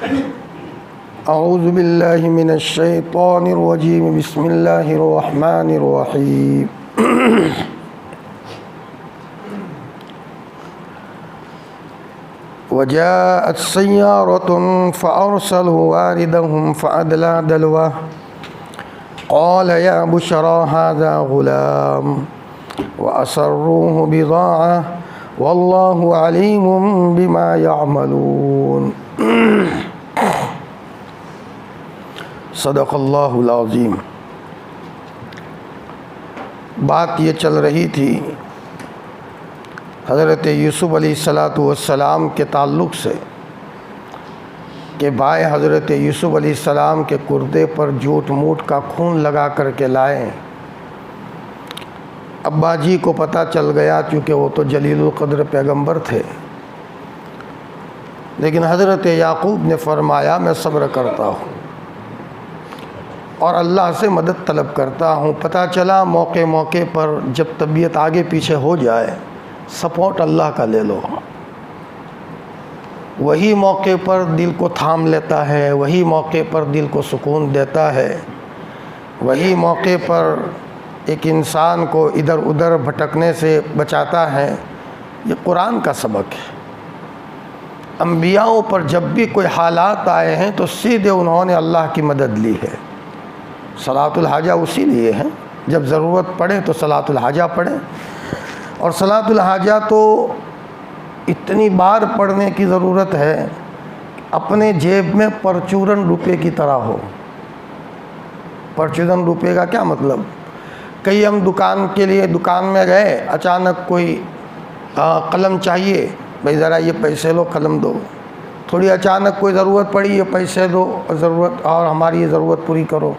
औज़ु बिल्लाहि मिनश शैतानिर रजीम बिस्मिल्लाहिर रहमानिर रहीम। वजाअत सय्यारतुन फ़अरसलू वारिदहुम फ़अदला दलवह क़ाल या बुशरा हाज़ा ग़ुलाम वअसर्रूहु बिज़ाअह वल्लाहु अलीमुम बिमा यअमलून। सदक़ल्लाहुल अज़ीम। बात ये चल रही थी हज़रत यूसुफ़ अलैहिस्सलातु वस्सलाम के ताल्लुक़ से कि भाई हज़रत यूसुफ़ अलैहिस्सलाम के कुर्दे पर झूठ मूठ का खून लगा कर के लाए। अब्बा जी को पता चल गया चूँकि वो तो जलीलुल क़द्र पैगंबर थे, लेकिन हज़रत याक़ूब ने फ़रमाया मैं सब्र करता हूँ और अल्लाह से मदद तलब करता हूँ। पता चला मौके मौके पर जब तबीयत आगे पीछे हो जाए सपोर्ट अल्लाह का ले लो। वही मौके पर दिल को थाम लेता है, वही मौके पर दिल को सुकून देता है, वही मौके पर एक इंसान को इधर उधर भटकने से बचाता है। ये कुरान का सबक है। अंबियाओं पर जब भी कोई हालात आए हैं तो सीधे उन्होंने अल्लाह की मदद ली है। सलातुल हाजा उसी लिए है, जब ज़रूरत पड़े तो सलातुल हाजा पढ़े। और सलातुल हाजा तो इतनी बार पढ़ने की ज़रूरत है अपने जेब में परचूरन रुपये की तरह हो। परचूरन रुपये का क्या मतलब? कई हम दुकान के लिए दुकान में गए, अचानक कोई कलम चाहिए, भाई ज़रा ये पैसे लो कलम दो। थोड़ी अचानक कोई ज़रूरत पड़ी, ये पैसे दो ज़रूरत और हमारी ये ज़रूरत पूरी करो।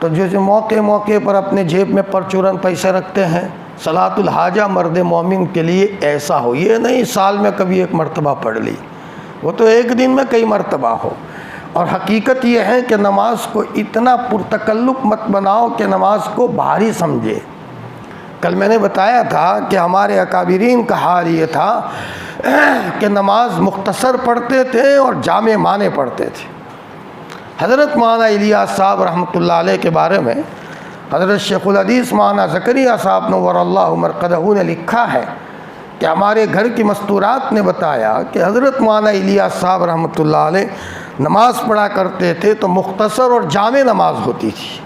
तो जैसे मौके मौके पर अपने जेब में परचूरन पैसे रखते हैं, सलातुल हाजा मर्द मोमिन के लिए ऐसा हो। ये नहीं साल में कभी एक मर्तबा पढ़ ली, वो तो एक दिन में कई मर्तबा हो। और हकीकत ये है कि नमाज को इतना पुरतकल्लुफ़ मत बनाओ कि नमाज को भारी समझे। कल मैंने बताया था कि हमारे अकाबिरीन का हाल ये था कि नमाज मुख्तसर पढ़ते थे और जामे माने पढ़ते थे। हज़रत मौलाना इलियास साहब रहमतुल्लाह अलैह के बारे में हज़रत शेखुल हदीस मौलाना ज़करिया साहब नव्वरल्लाहु मरक़दहू ने लिखा है कि हमारे घर की मस्तूरात ने बताया कि हज़रत मौलाना इलियास साहब रहमतुल्लाह अलैह नमाज़ पढ़ा करते थे तो मुख्तसर और जामे नमाज होती थी।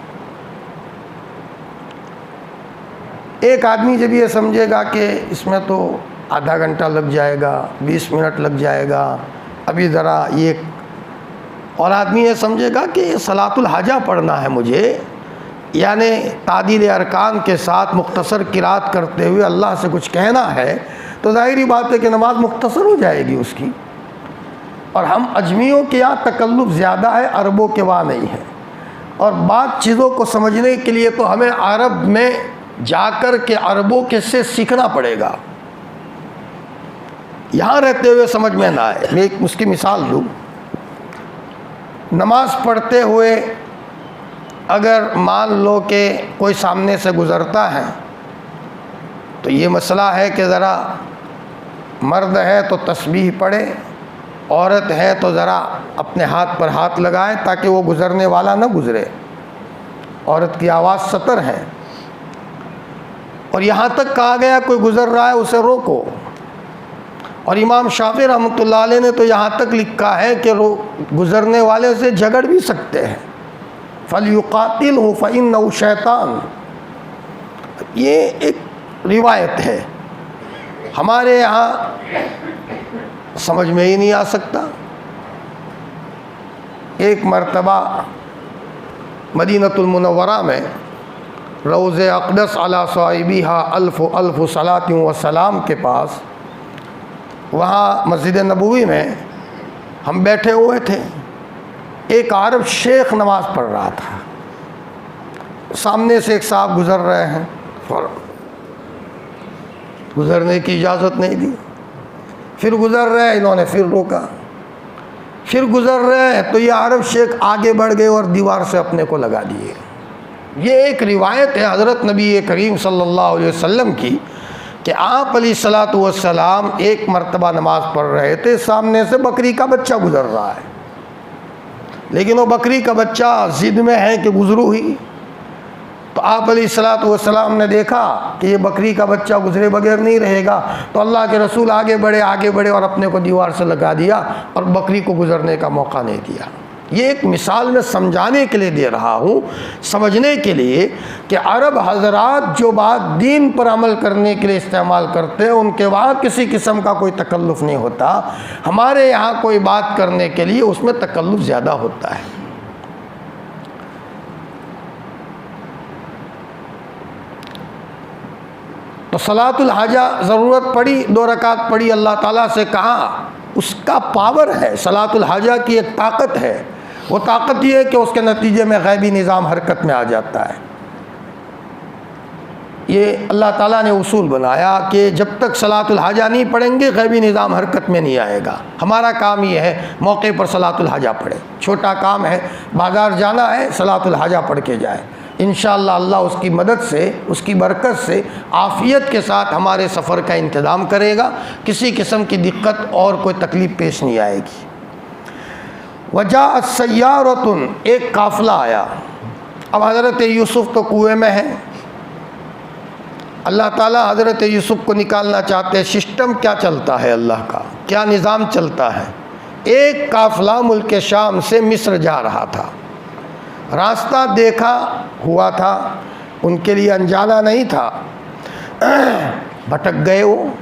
एक आदमी जब ये समझेगा कि इसमें तो आधा घंटा लग जाएगा, 20 मिनट लग जाएगा, अभी ज़रा ये, और आदमी ये समझेगा कि सलातुल हाजा पढ़ना है मुझे, यानी तादील अरकान के साथ मुख्तसर किरात करते हुए अल्लाह से कुछ कहना है, तो ज़ाहिरी बात है कि नमाज मुख्तसर हो जाएगी उसकी। और हम अजमियों के यहाँ तकल्लुफ़ ज़्यादा है, अरबों के वहाँ नहीं है। और बात चीज़ों को समझने के लिए तो हमें अरब में जाकर के अरबों के से सीखना पड़ेगा, यहाँ रहते हुए समझ में ना आए। मैं एक उसकी मिसाल दूँ। नमाज पढ़ते हुए अगर मान लो कि कोई सामने से गुज़रता है तो ये मसला है कि ज़रा मर्द है तो तस्बीह पढ़े, औरत है तो ज़रा अपने हाथ पर हाथ लगाए ताकि वो गुज़रने वाला ना गुज़रे। औरत की आवाज़ सतर है। और यहाँ तक कहा गया कोई गुज़र रहा है उसे रोको। और इमाम शाफ़ी रहमतुल्लाह अलैह ने तो यहाँ तक लिखा है कि गुज़रने वाले से झगड़ भी सकते हैं। फ़लयुक़ातिलहु फ़इन्नहु शैतान, ये एक रिवायत है। हमारे यहाँ समझ में ही नहीं आ सकता। एक मरतबा मदीनतुल मुनव्वरा में रोज़े अक़दस अला साहिबिहा अल्फ़ अल्फ़ सलातिन व सलाम के पास, वहाँ मस्जिद नबवी में हम बैठे हुए थे। एक अरब शेख नमाज़ पढ़ रहा था, सामने से एक साहब गुज़र रहे हैं, गुज़रने की इजाज़त नहीं दी। फिर गुज़र रहे हैं, इन्होंने फिर रोका। फिर गुज़र रहे हैं तो ये अरब शेख आगे बढ़ गए और दीवार से अपने को लगा दिए। ये एक रिवायत है हज़रत नबी करीम सल्लल्लाहु अलैहि वसल्लम की कि आप अलैहिस्सलातु वस्सलाम एक मरतबा नमाज़ पढ़ रहे थे, सामने से बकरी का बच्चा गुज़र रहा है। लेकिन वो बकरी का बच्चा ज़िद में है कि गुजरू हुई। तो आप अलैहिस्सलातु वस्सलाम ने देखा कि ये बकरी का बच्चा गुजरे बगैर नहीं रहेगा, तो अल्लाह के रसूल आगे बढ़े और अपने को दीवार से लगा दिया और बकरी को गुजरने का मौका नहीं दिया। ये एक मिसाल मैं समझाने के लिए दे रहा हूँ, समझने के लिए कि अरब हजरात जो बात दीन पर अमल करने के लिए इस्तेमाल करते हैं उनके वहाँ किसी किस्म का कोई तकल्लुफ़ नहीं होता। हमारे यहाँ कोई बात करने के लिए उसमें तकल्लुफ़ ज़्यादा होता है। तो सलातुल हाजा ज़रूरत पड़ी, 2 रकात पड़ी, अल्लाह ताला से कहा, उसका पावर है। सलातुल हाजा की एक ताकत है। वो ताकत ये है कि उसके नतीजे में गैबी निज़ाम हरकत में आ जाता है। ये अल्लाह ताला ने उसूल बनाया कि जब तक सलातुल हाजा नहीं पढ़ेंगे गैबी निज़ाम हरकत में नहीं आएगा। हमारा काम ये है मौके पर सलातुल हाजा पढ़े। छोटा काम है, बाज़ार जाना है, सलातुल हाजा पढ़ के जाए। इंशाअल्लाह अल्लाह उसकी मदद से, उसकी बरकत से आफ़ियत के साथ हमारे सफ़र का इंतज़ाम करेगा। किसी किस्म की दिक्कत और कोई तकलीफ़ पेश नहीं आएगी। वजाअत सय्यारतुन, एक काफ़िला आया। अब हज़रत यूसुफ़ तो कुएँ में है। अल्लाह ताला हज़रत यूसुफ़ को निकालना चाहते हैं। सिस्टम क्या चलता है अल्लाह का, क्या निज़ाम चलता है। एक काफ़िला मुल्क शाम से मिस्र जा रहा था। रास्ता देखा हुआ था, उनके लिए अनजाना नहीं था। भटक गए वो।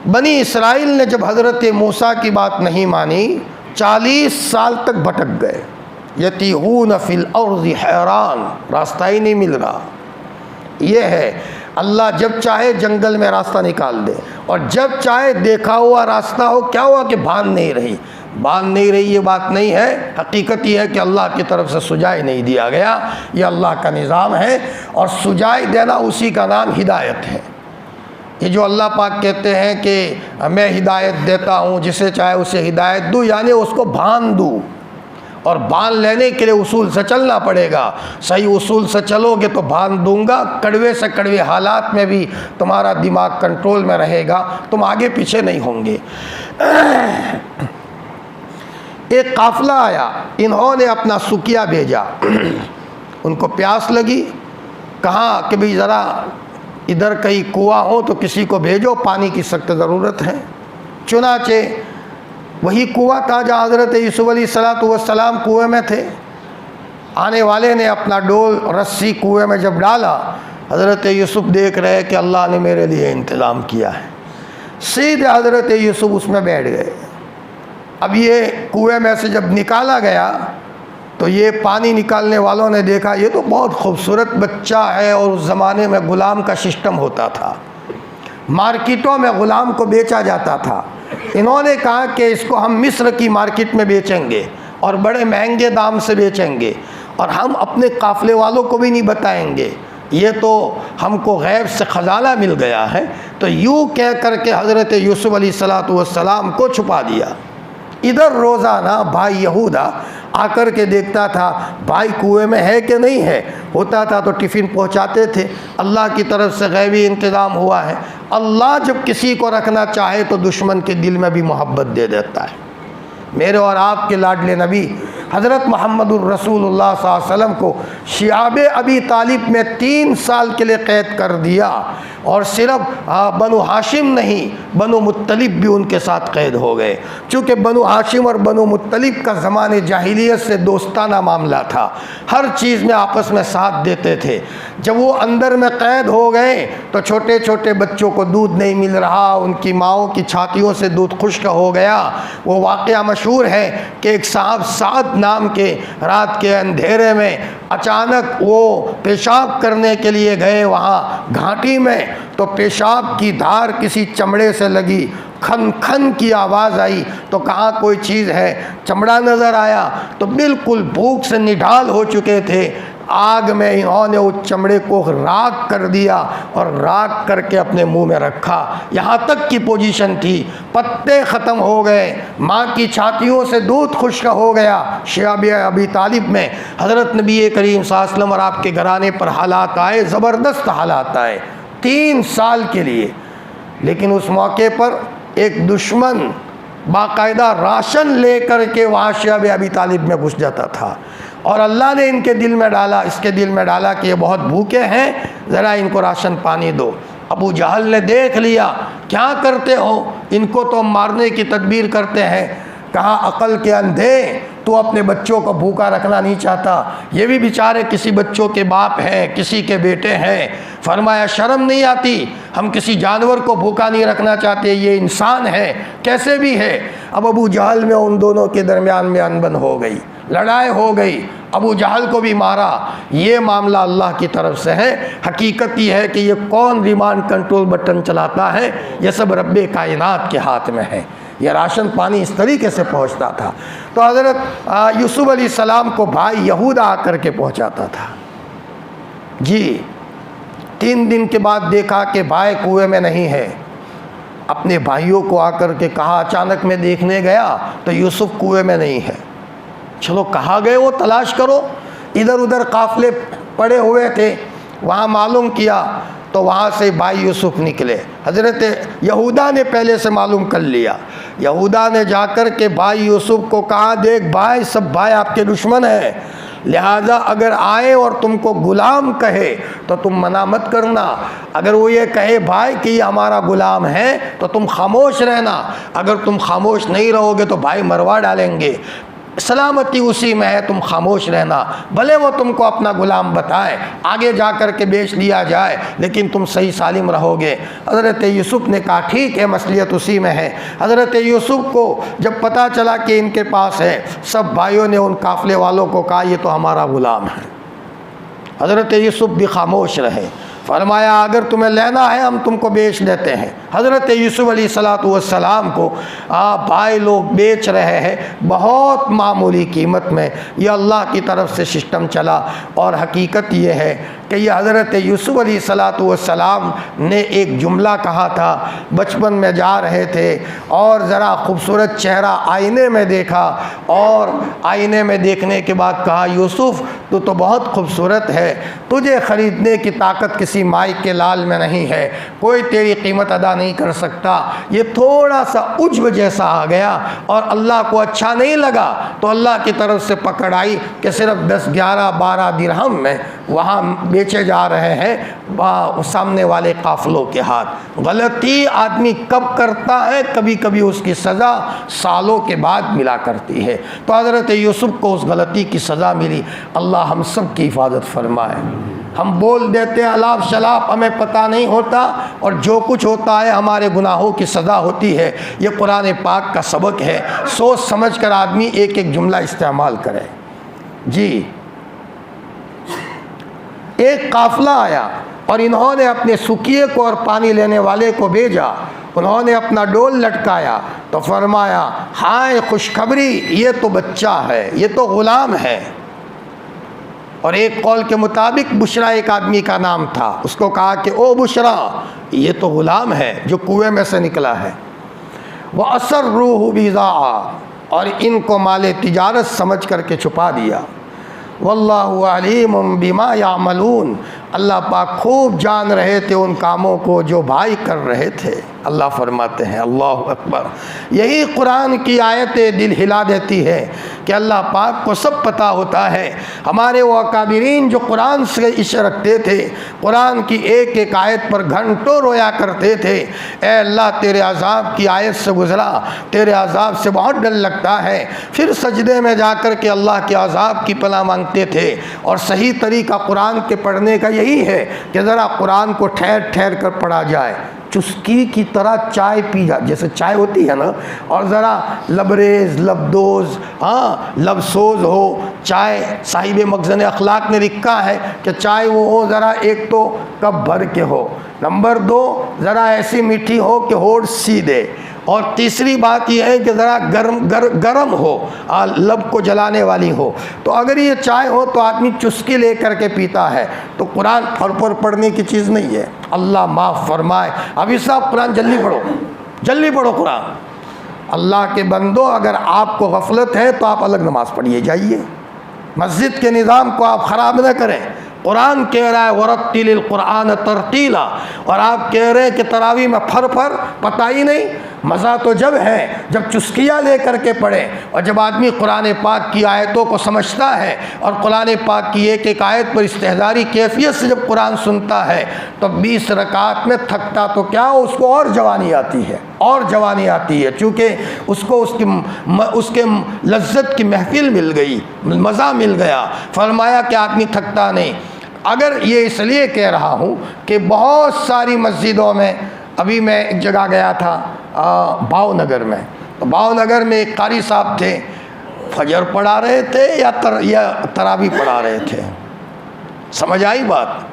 बनी इसराइल ने जब हज़रत मूसा की बात नहीं मानी, 40 साल तक भटक गए। यतीहून फिल अर्ज़ि हैरान, रास्ता ही नहीं मिल रहा। ये है अल्लाह जब चाहे जंगल में रास्ता निकाल दे और जब चाहे देखा हुआ रास्ता हो। क्या हुआ कि बांध नहीं रही, ये बात नहीं है। हकीकत यह है कि अल्लाह की तरफ से सुजाई नहीं दिया गया। यह अल्लाह का निज़ाम है और सुजाई देना उसी का नाम हिदायत है। ये जो अल्लाह पाक कहते हैं कि मैं हिदायत देता हूँ, जिसे चाहे उसे हिदायत दूँ, यानी उसको बांध दूँ। और बांध लेने के लिए उसूल से चलना पड़ेगा। सही उसूल से चलोगे तो बांध दूंगा। कड़वे से कड़वे हालात में भी तुम्हारा दिमाग कंट्रोल में रहेगा, तुम आगे पीछे नहीं होंगे। एक काफ़िला आया, इन्होंने अपना सुकिया भेजा। उनको प्यास लगी, कहा कि भाई ज़रा इधर कहीं कुआं हो तो किसी को भेजो, पानी की सख्त ज़रूरत है। चुनाचे वही कुआं था जहाँ हज़रत यूसुफ़ अलैहिस्सलाम कुएँ में थे। आने वाले ने अपना डोल रस्सी कुएँ में जब डाला, हज़रत यूसुफ़ देख रहे हैं कि अल्लाह ने मेरे लिए इंतज़ाम किया है। सीधे हज़रत यूसुफ़ उसमें बैठ गए। अब ये कुएँ में से जब निकाला गया तो ये पानी निकालने वालों ने देखा ये तो बहुत खूबसूरत बच्चा है। और उस ज़माने में ग़ुलाम का सिस्टम होता था, मार्केटों में ग़ुलाम को बेचा जाता था। इन्होंने कहा कि इसको हम मिस्र की मार्केट में बेचेंगे और बड़े महंगे दाम से बेचेंगे और हम अपने काफ़िले वालों को भी नहीं बताएंगे। ये तो हमको गैब से ख़जाना मिल गया है। तो यूँ कह करके हज़रत यूसुफ़ अलैहिस्सलाम को छुपा दिया। इधर रोज़ाना भाई यहूदा आकर के देखता था भाई कुएं में है कि नहीं है। होता था तो टिफ़िन पहुंचाते थे। अल्लाह की तरफ से गैबी इंतज़ाम हुआ है। अल्लाह जब किसी को रखना चाहे तो दुश्मन के दिल में भी मोहब्बत दे देता है। मेरे और आपके लाडले नबी हज़रत मोहम्मदुर रसूलुल्लाह सल्लल्लाहु अलैहि वसल्लम को शियाब अबी तालिब में 3 साल के लिए क़ैद कर दिया। और सिर्फ बनु हाशिम नहीं, बनु मुत्तलिब भी उनके साथ कैद हो गए। चूँकि बनु हाशिम और बनु मुत्तलिब का ज़माने जाहिलियत से दोस्ताना मामला था, हर चीज़ में आपस में साथ देते थे। जब वो अंदर में कैद हो गए तो छोटे छोटे बच्चों को दूध नहीं मिल रहा, उनकी माओं की छातियों से दूध खुश्क हो गया। वो वाक़या मशहूर है कि एक साहब साद नाम के रात के अंधेरे में अचानक वो पेशाब करने के लिए गए वहाँ घाटी में, तो पेशाब की धार किसी चमड़े से लगी, खन खन की आवाज़ आई तो कहाँ कोई चीज़ है। चमड़ा नज़र आया तो बिल्कुल भूख से निढाल हो चुके थे। आग में इन्होंने उस चमड़े को राख कर दिया और राख करके अपने मुंह में रखा। यहाँ तक की पोजीशन थी, पत्ते ख़त्म हो गए, माँ की छातियों से दूध खुश्क हो गया। शियाब अबी तालिब में हज़रत नबी करीम सल्लल्लाहु अलैहि वसल्लम और आपके घराने पर हालात आए, ज़बरदस्त हालात आए 3 साल के लिए। लेकिन उस मौके पर एक दुश्मन बाकायदा राशन लेकर के वहाँ शब अबी तालिब में घुस जाता था। और अल्लाह ने इनके दिल में डाला, इसके दिल में डाला कि ये बहुत भूखे हैं, ज़रा इनको राशन पानी दो। अबू जहल ने देख लिया, क्या करते हो, इनको तो मारने की तदबीर करते हैं। कहा अकल के अंधे, तो अपने बच्चों को भूखा रखना नहीं चाहता, ये भी बेचारे किसी बच्चों के बाप हैं, किसी के बेटे हैं। फरमाया शर्म नहीं आती, हम किसी जानवर को भूखा नहीं रखना चाहते, ये इंसान है, कैसे भी है। अब अबू जहल में उन दोनों के दरमियान में अनबन हो गई, लड़ाई हो गई, अबू जहल को भी मारा। ये मामला अल्लाह की तरफ से है। हकीकत ये है कि ये कौन रिमांड कंट्रोल बटन चलाता है, ये सब रब्बे कायनात के हाथ में है। यह राशन पानी इस तरीके से पहुंचता था। तो हज़रत यूसुफ अलैहिस्सलाम को भाई यहूदा आकर के पहुंचाता था जी। 3 दिन के बाद देखा कि भाई कुएं में नहीं है। अपने भाइयों को आकर के कहा, अचानक मैं देखने गया तो यूसुफ कुएं में नहीं है। चलो कहाँ गए वो, तलाश करो। इधर उधर काफ़िले पड़े हुए थे, वहाँ मालूम किया तो वहाँ से भाई यूसुफ निकले। हज़रत यहूदा ने पहले से मालूम कर लिया। यहूदा ने जाकर के भाई यूसुफ को कहा, देख भाई, सब भाई आपके दुश्मन हैं, लिहाजा अगर आए और तुमको गुलाम कहे तो तुम मना मत करना। अगर वो ये कहे भाई कि ये हमारा गुलाम है तो तुम खामोश रहना। अगर तुम खामोश नहीं रहोगे तो भाई मरवा डालेंगे। सलामती उसी में है, तुम खामोश रहना। भले वो तुमको अपना गुलाम बताए, आगे जा कर के बेच दिया जाए, लेकिन तुम सही सालिम रहोगे। हज़रत यूसुफ ने कहा ठीक है, मसलियत उसी में है। हज़रत यूसुफ को जब पता चला कि इनके पास है, सब भाइयों ने उन काफ़िले वालों को कहा ये तो हमारा गुलाम है। हज़रत यूसुफ भी खामोश रहे। फरमाया अगर तुम्हें लेना है हम तुमको बेच देते हैं। हज़रत यूसुफ अलैहिस्सलाम को भाई लोग बेच रहे हैं बहुत मामूली कीमत में। यह अल्लाह की तरफ से सिस्टम चला। और हकीकत यह है कि यह हज़रत यूसुफ अलैहिस्सलाम ने एक जुमला कहा था। बचपन में जा रहे थे और ज़रा खूबसूरत चेहरा आईने में देखा, और आईने में देखने के बाद कहा, यूसुफ तू तो बहुत खूबसूरत है, तुझे ख़रीदने की ताकत किसी माई के लाल में नहीं है, कोई तेरी कीमत अदा नहीं कर सकता। ये थोड़ा सा उज्ब जैसा आ गया और अल्लाह को अच्छा नहीं लगा, तो अल्लाह की तरफ से पकड़ आई कि सिर्फ 10, 11, 12 दिरहम में वहाँ बेचे जा रहे हैं सामने वाले काफ़िलों के हाथ। गलती आदमी कब करता है, कभी कभी उसकी सज़ा सालों के बाद मिला करती है। तो हज़रत यूसुफ को उस गलती की सज़ा मिली। अल्लाह हम सब की हिफाजत फरमाए। हम बोल देते हैं अलाप शलाप, हमें पता नहीं होता, और जो कुछ होता है हमारे गुनाहों की सज़ा होती है। ये कुरान पाक का सबक है। सोच समझ कर आदमी एक एक जुमला इस्तेमाल करे जी। एक काफ़िला आया और इन्होंने अपने सुकिये को और पानी लेने वाले को भेजा। उन्होंने अपना डोल लटकाया तो फरमाया, हाय खुशखबरी, ये तो बच्चा है, ये तो ग़ुलाम है। और एक कौल के मुताबिक बुशरा एक आदमी का नाम था। उसको कहा कि ओ बुशरा, ये तो ग़ुलाम है जो कुएं में से निकला है। वह असर रूह बिज़ा, और इनको माले तिजारत समझ करके छुपा दिया। वल्लाहु अलीमुम बिमा यामलून, अल्लाह पाक खूब जान रहे थे उन कामों को जो भाई कर रहे थे। अल्लाह फरमाते हैं, अल्लाह अकबर। यही कुरान की आयतें दिल हिला देती है कि अल्लाह पाक को सब पता होता है। हमारे वो अकाबिरीन जो कुरान से इश्क रखते थे, कुरान की एक एक आयत पर घंटों रोया करते थे, ए अल्लाह तेरे अज़ाब की आयत से गुज़रा, तेरे अज़ाब से बहुत डर लगता है। फिर सजदे में जा कर के अल्लाह के अज़ाब की पनाह मांगते थे। और सही तरीका कुरान के पढ़ने का यही है कि ज़रा कुरान को ठहर ठहर कर पढ़ा जाए, चुस्की की तरह चाय पी जा, जैसे चाय होती है ना, और ज़रा लबरेज लबदोज, हाँ लबसोज हो चाय। साहिब मखज़न अखलाक ने लिखा है कि चाय वो हो ज़रा एक तो कप भर के हो, नंबर 2 ज़रा ऐसी मीठी हो कि होठ सी दे, और तीसरी बात यह है कि ज़रा गरम हो, लब को जलाने वाली हो। तो अगर ये चाय हो तो आदमी चुस्की ले करके पीता है। तो कुरान फर पढ़ने की चीज़ नहीं है। अल्लाह माफ़ फरमाए। अभी साहब कुरान जल्दी पढ़ो, जल्दी पढ़ो कुरान। अल्लाह के बंदो, अगर आपको गफलत है तो आप अलग नमाज़ पढ़िए जाइए। मस्जिद के निज़ाम को आप ख़राब न करें। कुरान कह रहा है वरत्तिलिल कुरान तरतीला, और आप कह रहे हैं कि तरावी में फर पता ही नहीं। मज़ा तो जब है जब चुस्कियाँ लेकर के पढ़े, और जब आदमी कुरान पाक की आयतों को समझता है और कुरान पाक की एक एक आयत पर इस्तेहज़ारी कैफियत से जब कुरान सुनता है, तो 20 रकात में थकता तो क्या, उसको और जवानी आती है, और जवानी आती है, चूँकि उसको उसके लज्जत की महफिल मिल गई, मज़ा मिल गया। फरमाया कि आदमी थकता नहीं। अगर ये इसलिए कह रहा हूँ कि बहुत सारी मस्जिदों में, अभी मैं एक जगह गया था भावनगर में, तो भावनगर में एक कारी साहब थे, फजर पढ़ा रहे थे या तरावी पढ़ा रहे थे, समझ आई बात,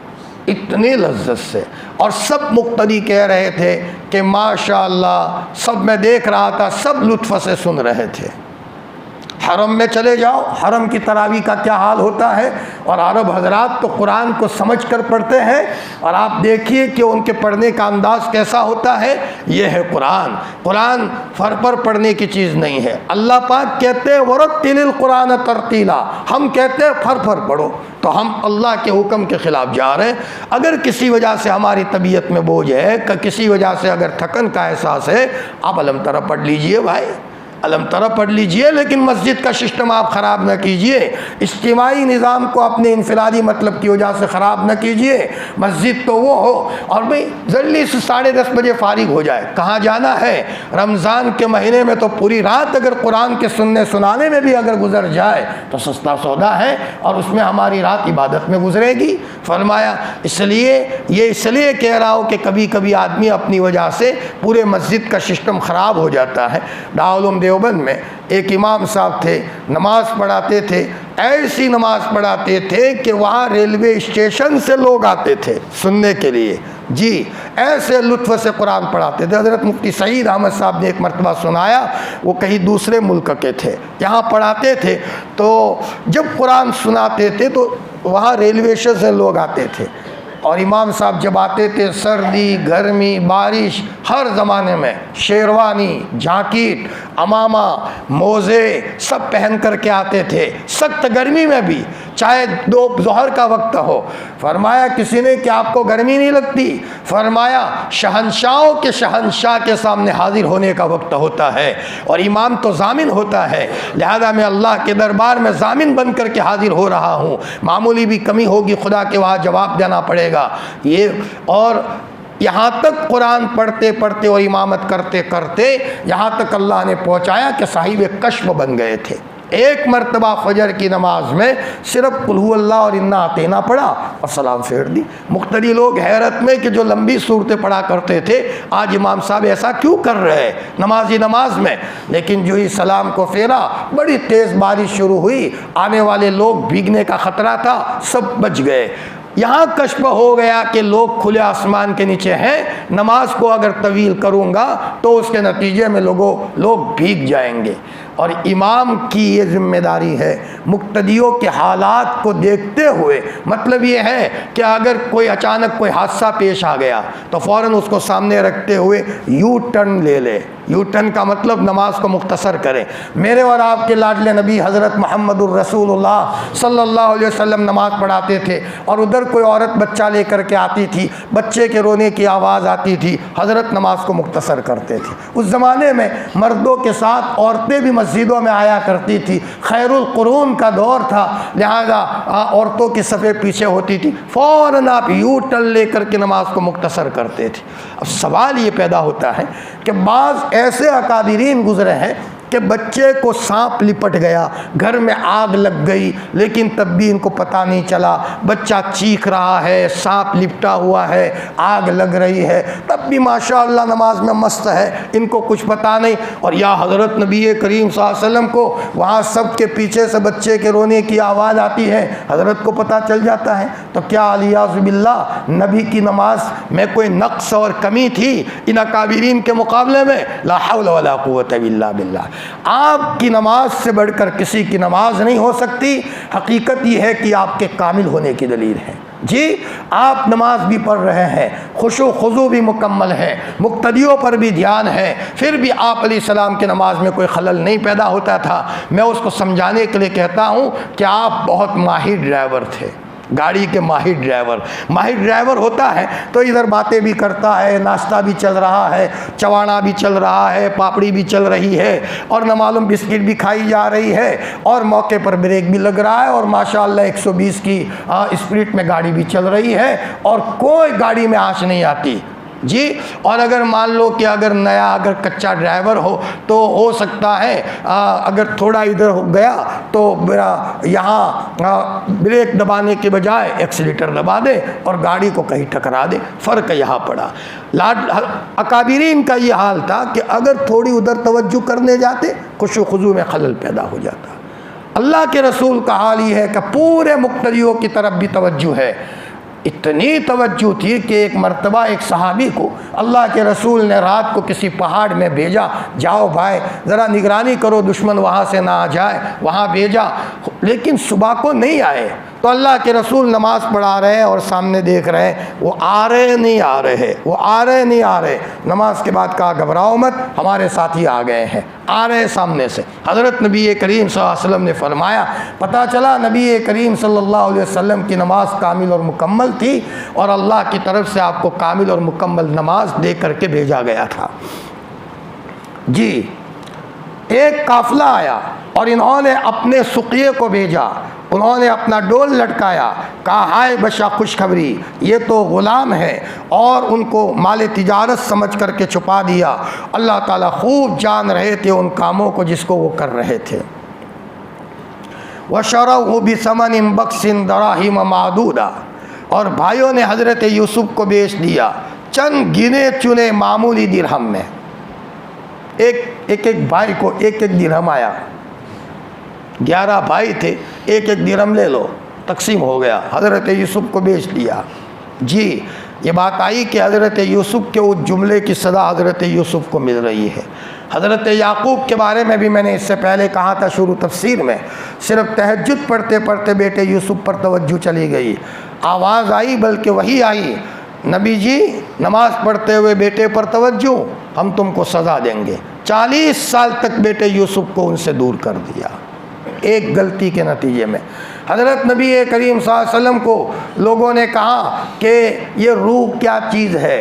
इतनी लज्जत से, और सब मुक्तदी कह रहे थे कि माशाअल्लाह, सब मैं देख रहा था, सब लुत्फ़ से सुन रहे थे। हरम में चले जाओ, हरम की तरावी का क्या हाल होता है, और अरब हजरात तो कुरान को समझ कर पढ़ते हैं, और आप देखिए कि उनके पढ़ने का अंदाज़ कैसा होता है। ये है कुरान। कुरान फर पर पढ़ने की चीज़ नहीं है। अल्लाह पाक कहते हैं वरत्तिलिल कुरान तरतीला, हम कहते हैं फर पढ़ो, तो हम अल्लाह के हुक्म के ख़िलाफ़ जा रहे हैं। अगर किसी वजह से हमारी तबीयत में बोझ है, किसी वजह से अगर थकन का एहसास है, आप अलम तरा पढ़ लीजिए भाई, अलम तरा पढ़ लीजिए, लेकिन मस्जिद का सिस्टम आप ख़राब न कीजिए, इज्तिमाई निज़ाम को अपने इनफरादी मतलब की वजह से ख़राब न कीजिए। मस्जिद तो वो हो, और भाई जल्दी से 10:30 बजे फारिग हो जाए। कहाँ जाना है? रमज़ान के महीने में तो पूरी रात अगर कुरान के सुनने सुनाने में भी अगर गुजर जाए तो सस्ता सौदा है, और उसमें हमारी रात इबादत में गुजरेगी। फरमाया इसलिए कह रहा हूँ कि कभी कभी आदमी अपनी वजह से पूरे मस्जिद का सिस्टम ख़राब हो जाता है। दारुल देवबंद में एक इमाम साहब थे, नमाज पढ़ाते थे, ऐसी नमाज पढ़ाते थे कि वहाँ रेलवे स्टेशन से लोग आते थे सुनने के लिए। जी, ऐसे लुत्फ़ से कुरान पढ़ाते थे। हज़रत मुफ्ती सईद अहमद साहब ने एक मरतबा सुनाया, वो कहीं दूसरे मुल्क के थे, यहाँ पढ़ाते थे, तो जब कुरान सुनाते थे तो वहाँ रेलवे स्टेशन से लोग आते थे, और इमाम साहब जब आते थे, सर्दी गर्मी बारिश हर ज़माने में शेरवानी, जाकिट, अमामा, मोज़े सब पहन कर के आते थे, सख्त गर्मी में भी, चाहे दोपहर का वक्त हो। फरमाया किसी ने कि आपको गर्मी नहीं लगती? फरमाया शहंशाहों के शहंशाह के सामने हाजिर होने का वक्त होता है, और इमाम तो ज़ामिन होता है, लिहाजा मैं अल्लाह के दरबार में ज़ामिन बन कर के हाजिर हो रहा हूँ। मामूली भी कमी होगी, खुदा के वहाँ जवाब देना पड़ेगा। ये और यहाँ तक कुरान पढ़ते पढ़ते और इमामत करते करते यहाँ तक अल्लाह ने पहुँचाया कि साहिब कश्फ बन गए थे। एक मरतबा फजर की नमाज में सिर्फ कुल हु अल्लाह और इन्ना आतेना पढ़ा और सलाम फेर दी। मुख्तलिफ लोग हैरत में कि जो लंबी सूरतें पढ़ा करते थे, आज इमाम साहब ऐसा क्यों कर रहे हैं नमाज में। लेकिन जो ही सलाम को फेरा, बड़ी तेज़ बारिश शुरू हुई, आने वाले लोग भीगने का ख़तरा था, सब बच गए। यहाँ कश्फ हो गया कि लोग खुले आसमान के नीचे हैं, नमाज को अगर तवील करूँगा तो उसके नतीजे में लोग भीग जाएंगे। और इमाम की ये जिम्मेदारी है मुक्तदियों के हालात को देखते हुए, मतलब ये है कि अगर कोई अचानक कोई हादसा पेश आ गया तो फ़ौरन उसको सामने रखते हुए यू टर्न ले ले। यू टर्न का मतलब नमाज को मुख्तसर करें। मेरे और आपके लाडले नबी हज़रत मुहम्मदुर रसूलुल्लाह सल्लल्लाहु अलैहि वसल्लम नमाज़ पढ़ाते थे, और उधर कोई औरत बच्चा लेकर के आती थी, बच्चे के रोने की आवाज़ आती थी, हज़रत नमाज को मुख्तसर करते थे। उस ज़माने में मर्दों के साथ औरतें भी मस्जिदों में आया करती थी, खैरुल कुरून का दौर था, लिहाजा औरतों की सफ़े पीछे होती थी, फ़ौरन आप यू टर्न लेकर के नमाज को मुख्तसर करते थे। अब सवाल ये पैदा होता है कि बाज़ ऐसे अकादिरीन गुज़रे हैं कि बच्चे को सांप लिपट गया, घर में आग लग गई, लेकिन तब भी इनको पता नहीं चला, बच्चा चीख रहा है, सांप लिपटा हुआ है, आग लग रही है, तब भी माशाअल्लाह नमाज में मस्त है, इनको कुछ पता नहीं। और या हज़रत नबी करीम सल्लल्लाहु अलैहि वसल्लम को वहाँ सब के पीछे से बच्चे के रोने की आवाज़ आती है, हज़रत को पता चल जाता है। तो क्या अलियाज़ु बिल्लाह नबी की नमाज में कोई नक्स और कमी थी इन अकाबिरीन के मुकाबले में? ला हौला वला कुव्वता इल्ला बिल्लाह। आपकी नमाज से बढ़कर किसी की नमाज नहीं हो सकती। हकीकत ये है कि आपके कामिल होने की दलील है। जी, आप नमाज भी पढ़ रहे हैं, खुशू खुजू भी मुकम्मल है, मुक्तदियों पर भी ध्यान है, फिर भी आप अलैहिस्सलाम की नमाज में कोई खलल नहीं पैदा होता था। मैं उसको समझाने के लिए कहता हूँ कि आप बहुत माहिर ड्राइवर थे, गाड़ी के माहिर ड्राइवर होता है तो इधर बातें भी करता है, नाश्ता भी चल रहा है, चवाना भी चल रहा है, पापड़ी भी चल रही है और न मालूम बिस्किट भी खाई जा रही है और मौके पर ब्रेक भी लग रहा है और माशाल्लाह 120 की स्पीड में गाड़ी भी चल रही है और कोई गाड़ी में आँच नहीं आती जी। और अगर मान लो कि अगर कच्चा ड्राइवर हो तो हो सकता है अगर थोड़ा इधर हो गया तो मेरा यहाँ ब्रेक दबाने के बजाय एक्सीलेटर दबा दे और गाड़ी को कहीं टकरा दे। फ़र्क यहाँ पड़ा। अकाबिरीन का ये हाल था कि अगर थोड़ी उधर तवज्जो करने जाते खुशू खुजू में खलल पैदा हो जाता। अल्लाह के रसूल का हाल ये है कि पूरे मुक्तदियों की तरफ भी तवज्जो है। इतनी तवज्जो थी कि एक मर्तबा एक सहाबी को अल्लाह के रसूल ने रात को किसी पहाड़ में भेजा, जाओ भाई ज़रा निगरानी करो दुश्मन वहाँ से ना आ जाए, वहाँ भेजा। लेकिन सुबह को नहीं आए तो अल्लाह के रसूल नमाज पढ़ा रहे हैं और सामने देख रहे हैं वो आ रहे नहीं आ रहे। नमाज के बाद कहा घबराओ मत, हमारे साथी आ गए हैं, आ रहे सामने से। हज़रत नबी करीम सल्लल्लाहु अलैहि वसल्लम ने फरमाया, पता चला नबी करीम सल्लल्लाहु अलैहि वसल्लम की नमाज कामिल और मुकम्मल थी और अल्लाह की तरफ से आपको कामिल और मुकम्मल नमाज दे करके भेजा गया था जी। एक काफ़िला आया और इन्होंने अपने सुक़िये को भेजा, उन्होंने अपना डोल लटकाया, कहा हाय बशा खुशखबरी, ये तो ग़ुलाम है, और उनको माल तिजारत समझ करके छुपा दिया। अल्लाह ताला खूब जान रहे थे उन कामों को जिसको वो कर रहे थे। वशरहु बिसमनिन बख्सिन दराहिम मादूदा, और भाइयों ने हज़रत यूसुफ़ को बेच दिया चंद गिने चुने मामूली दिरहम में। एक भाई को एक दिरहम आया, 11 भाई थे, एक दिरहम ले लो, तकसीम हो गया, हज़रत यूसुफ़ को बेच दिया जी। ये बात आई कि हज़रत यूसुफ़ के उस जुमले की सज़ा हज़रत यूसुफ़ को मिल रही है। हज़रत याकूब के बारे में भी मैंने इससे पहले कहा था शुरू तफसीर में, सिर्फ तहज्जुद पढ़ते पढ़ते बेटे यूसुफ़ पर तवज्जो चली गई, आवाज़ आई बल्कि वही आई, नबी जी नमाज पढ़ते हुए बेटे पर तवज्जो, हम तुमको सज़ा देंगे। 40 साल तक बेटे यूसुफ़ को उनसे दूर कर दिया एक गलती के नतीजे में। हज़रत नबी करीम सल्लल्लाहु अलैहि वसल्लम को लोगों ने कहा कि ये रूह क्या चीज़ है,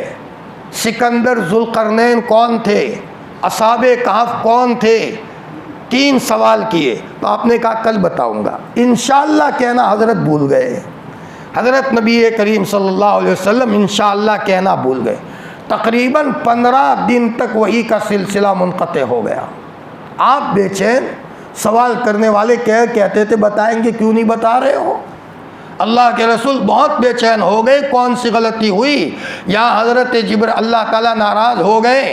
सिकंदर ज़ुल्क़रनैन कौन थे, असहाबे कहफ़ कौन थे, 3 सवाल किए तो आपने कहा कल बताऊंगा, इंशाअल्लाह कहना हज़रत भूल गए। हज़रत नबी करीम सल्लल्लाहु अलैहि वसल्लम इंशाअल्लाह कहना भूल गए। तकरीबन 15 दिन तक वही का सिलसिला मुनक़ते हो गया। आप बेचैन, सवाल करने वाले कहते थे बताएंगे, क्यों नहीं बता रहे हो। अल्लाह के रसूल बहुत बेचैन हो गए, कौन सी गलती हुई। यहाँ हज़रत जिब्रील अल्लाह ताला नाराज़ हो गए।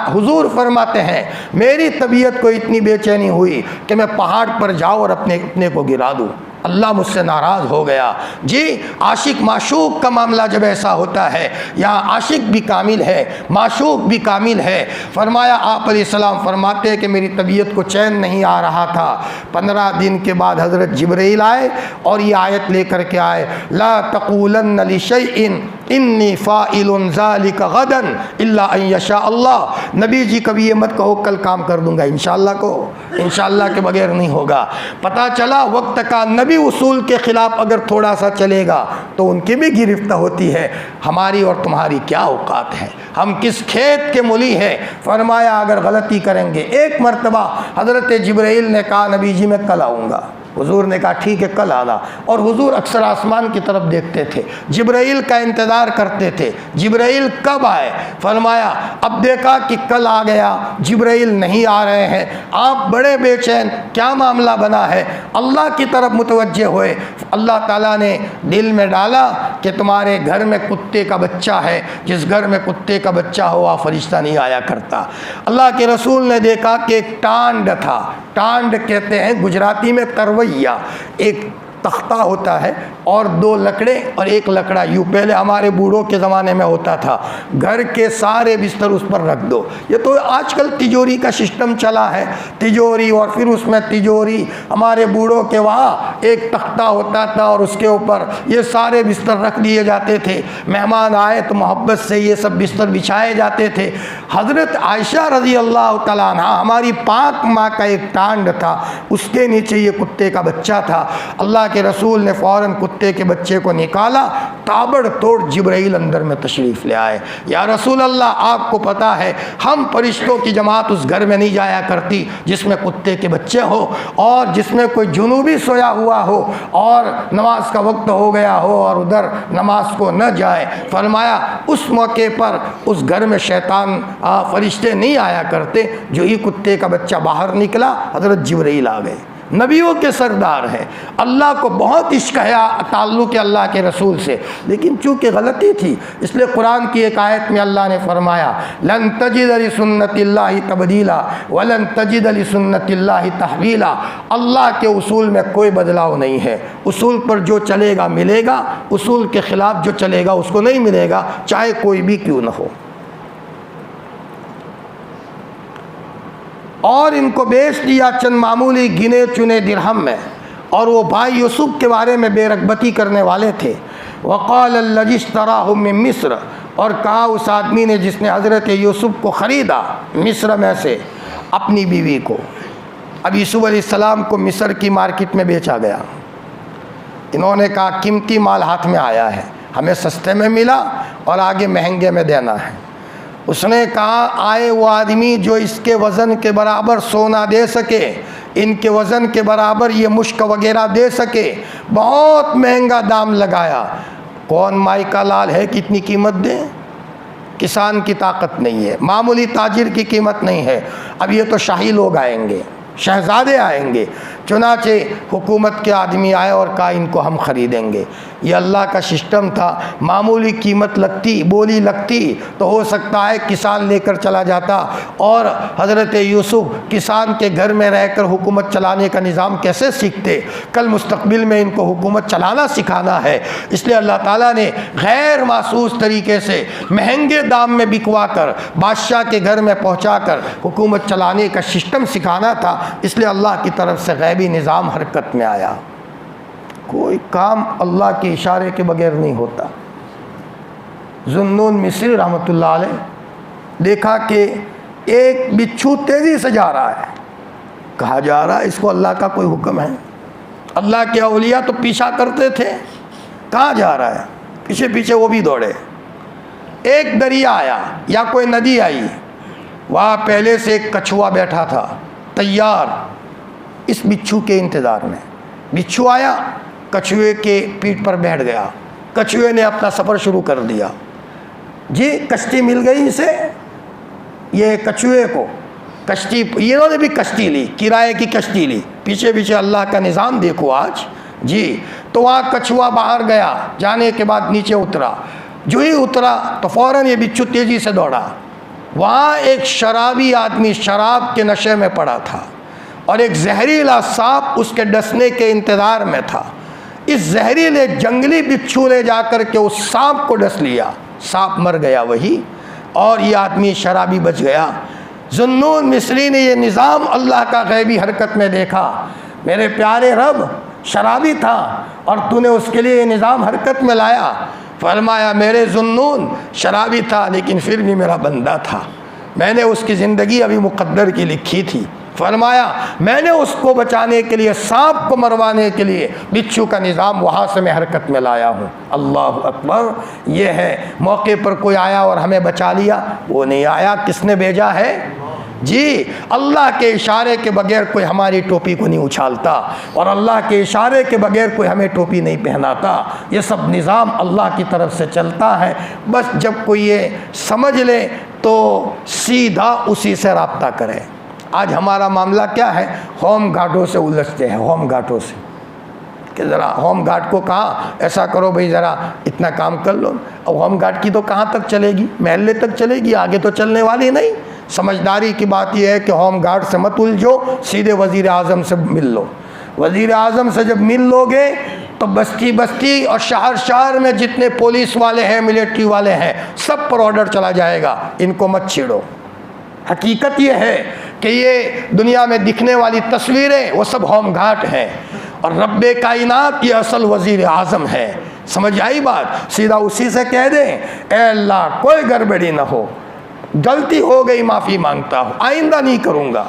हुजूर फरमाते हैं मेरी तबीयत को इतनी बेचैनी हुई कि मैं पहाड़ पर जाऊँ और अपने को गिरा दूँ, अल्लाह मुझसे नाराज़ हो गया जी। आशिक माशूक का मामला जब ऐसा होता है, यहाँ आशिक भी कामिल है, माशूक भी कामिल है। फरमाया आप अलैहिस्सलाम फरमाते हैं कि मेरी तबीयत को चैन नहीं आ रहा था। 15 दिन के बाद हज़रत जिब्रील आए और ये आयत लेकर के आए, ला तक़ूलन्न लिशैइन इन्नी फ़ाइलुन ज़ालिका गदन इल्ला अन यशा अल्लाह। नबी जी कभी ये मत कहो कल काम कर दूंगा, इंशाअल्लाह को, इंशाअल्लाह के बगैर नहीं होगा। पता चला वक्त का नबी उसूल के ख़िलाफ़ अगर थोड़ा सा चलेगा तो उनकी भी गिरफ्त होती है। हमारी और तुम्हारी क्या औकात है, हम किस खेत के मूली हैं। फरमाया अगर गलती करेंगे, एक मरतबा हज़रत जिब्रील ने कहा नबी जी मैं कल आऊँगा। हुजूर ने कहा ठीक है कल आना, और हुजूर अक्सर आसमान की तरफ देखते थे, जिब्राइल का इंतज़ार करते थे जिब्राइल कब आए। फरमाया अब देखा कि कल आ गया, जिब्राइल नहीं आ रहे हैं, आप बड़े बेचैन, क्या मामला बना है। अल्लाह की तरफ मुतवज्जे हुए। अल्लाह ताला ने दिल में डाला कि तुम्हारे घर में कुत्ते का बच्चा है, जिस घर में कुत्ते का बच्चा हो वहाँ फरिश्ता नहीं आया करता। अल्लाह के रसूल ने देखा कि एक टांड था, टांड कहते हैं गुजराती में तरवैया, एक तख्ता होता है और 2 लकड़े और एक लकड़ा, यूँ पहले हमारे बूढ़ों के ज़माने में होता था, घर के सारे बिस्तर उस पर रख दो। ये तो आजकल तिजोरी का सिस्टम चला है, तिजोरी और फिर उसमें तिजोरी। हमारे बूढ़ों के वहाँ एक तख्ता होता था और उसके ऊपर ये सारे बिस्तर रख दिए जाते थे। मेहमान आए तो मोहब्बत से ये सब बिस्तर बिछाए जाते थे। हज़रत आयशा रज़ी अल्लाह तआला अन्हा हमारी पाक माँ का एक टांड था, उसके नीचे ये कुत्ते का बच्चा था। अल्लाह के के रसूल ने फ़ौरन कुत्ते के बच्चे को निकाला। ताबड़तोड़ जिब्राइल अंदर में तशरीफ़ ले आए। या रसूल अल्लाह, आपको पता है हम फरिश्तों की जमात उस घर में नहीं जाया करती जिसमें कुत्ते के बच्चे हो और जिसमें कोई जुनूबी सोया हुआ हो और नमाज का वक्त हो गया हो और उधर नमाज को न जाए। फरमाया उस मौके पर उस घर में शैतान फरिश्ते नहीं आया करते। जो ही कुत्ते का बच्चा बाहर निकला, हज़रत जिब्राइल आ गए। नबियों के सरदार हैं, अल्लाह को बहुत इश्क है ताल्लुक़ अल्लाह के रसूल से, लेकिन चूँकि गलती थी इसलिए कुरान की एक आयत में अल्लाह ने फरमाया लन तजिद लि सुन्नतिल्लाहि तब्दीला वलन तजिद लि सुन्नतिल्लाहि तहवीला। अल्लाह के उसूल में कोई बदलाव नहीं है। उसूल पर जो चलेगा मिलेगा, उसूल के ख़िलाफ़ जो चलेगा उसको नहीं मिलेगा, चाहे कोई भी क्यों न हो। और इनको बेच दिया चंद मामूली गिने चुने दिरहम में। और वो भाई यूसुफ के बारे में बेरगबती करने वाले थे। वक़ाल अल्लज़ी इश्तराहु मिन मिस्र, और कहा उस आदमी ने जिसने हज़रत यूसुफ को ख़रीदा मिस्र में से अपनी बीवी को। अब यूसुफ अलैहिस्सलाम को मिस्र की मार्केट में बेचा गया। इन्होंने कहा कीमती माल हाथ में आया है, हमें सस्ते में मिला और आगे महंगे में देना है। उसने कहा आए वो आदमी जो इसके वज़न के बराबर सोना दे सके, इनके वज़न के बराबर ये मुश्क वगैरह दे सके। बहुत महंगा दाम लगाया। कौन माई का लाल है कि इतनी कीमत दे? किसान की ताकत नहीं है, मामूली ताजिर की कीमत नहीं है। अब ये तो शाही लोग आएंगे, शहजादे आएंगे। चुनाचे हुकूमत के आदमी आए और कहा इनको हम ख़रीदेंगे। ये अल्लाह का सिस्टम था। मामूली कीमत लगती, बोली लगती तो हो सकता है किसान लेकर चला जाता। और हज़रत यूसुफ किसान के घर में रहकर हुकूमत चलाने का निज़ाम कैसे सीखते? कल मुस्तक़बिल में इनको हुकूमत चलाना सिखाना है। इसलिए अल्लाह ताला ने गैर मासूस तरीके से महंगे दाम में बिकवा कर बादशाह के घर में पहुँचा कर हुकूमत चलाने का सिस्टम सिखाना था। इसलिए अल्लाह की तरफ से गैबी निज़ाम हरकत में आया। कोई काम अल्लाह के इशारे के बगैर नहीं होता। ज़ुन्नून मिस्री रहमतुल्लाह अलैह देखा कि एक बिच्छू तेज़ी से जा रहा है। कहा जा रहा है इसको अल्लाह का कोई हुक्म है? अल्लाह के औलिया तो पीछा करते थे। कहाँ जा रहा है? पीछे पीछे वो भी दौड़े। एक दरिया आया या कोई नदी आई, वहाँ पहले से एक कछुआ बैठा था तैयार इस बिच्छू के इंतज़ार में। बिच्छू आया, कछुए के पीठ पर बैठ गया। कछुए ने अपना सफ़र शुरू कर दिया। जी कश्ती मिल गई इसे, ये कछुए को कश्ती, इन्होंने भी कश्ती ली, किराए की कश्ती ली। पीछे पीछे अल्लाह का निज़ाम देखो आज जी। तो वहाँ कछुआ बाहर गया, जाने के बाद नीचे उतरा। जो ही उतरा तो फ़ौरन ये बिच्छू तेज़ी से दौड़ा। वहाँ एक शराबी आदमी शराब के नशे में पड़ा था और एक जहरीला सांप उसके डसने के इंतज़ार में था। इस जहरीले जंगली बिच्छू ने जाकर के उस सांप को डस लिया। सांप मर गया वही, और ये आदमी शराबी बच गया। ज़ुन्नून मिस्री ने ये निज़ाम अल्लाह का गैबी हरकत में देखा। मेरे प्यारे रब, शराबी था और तूने उसके लिए ये निज़ाम हरकत में लाया। फरमाया मेरे ज़ुन्नून शराबी था लेकिन फिर भी मेरा बंदा था, मैंने उसकी ज़िंदगी अभी मुक़द्दर की लिखी थी। फरमाया मैंने उसको बचाने के लिए, सांप को मरवाने के लिए बिच्छू का निज़ाम वहाँ से मैं हरकत में लाया हूँ। अल्लाह अकबर। ये है मौके पर कोई आया और हमें बचा लिया, वो नहीं आया। किसने भेजा है? जी, अल्लाह के इशारे के बगैर कोई हमारी टोपी को नहीं उछालता और अल्लाह के इशारे के बगैर कोई हमें टोपी नहीं पहनाता। ये सब निज़ाम अल्लाह की तरफ से चलता है। बस जब कोई ये समझ ले तो सीधा उसी से रब्ता करे। आज हमारा मामला क्या है? होम गार्डों से उलझते हैं। होम गार्डों से कि ज़रा होम गार्ड को कहा ऐसा करो भाई, ज़रा इतना काम कर लो। अब होम गार्ड की तो कहाँ तक चलेगी? महल्ले तक चलेगी, आगे तो चलने वाली नहीं। समझदारी की बात यह है कि होम गार्ड से मत उलझो, सीधे वज़ीर आज़म से मिल लो। वज़ीर आज़म से जब मिल लोगे तो बस्ती बस्ती और शहर शहर में जितने पुलिस वाले हैं, मिलिट्री वाले हैं, सब पर ऑर्डर चला जाएगा, इनको मत छेड़ो। हकीकत ये है कि ये दुनिया में दिखने वाली तस्वीरें वो सब होम गार्ड हैं और रब्बे कायनात ये असल वज़ीर आज़म है। समझ आई बात? सीधा उसी से कह दें ए अल्लाह कोई गड़बड़ी ना हो, गलती हो गई माफ़ी मांगता हूँ, आइंदा नहीं करूँगा।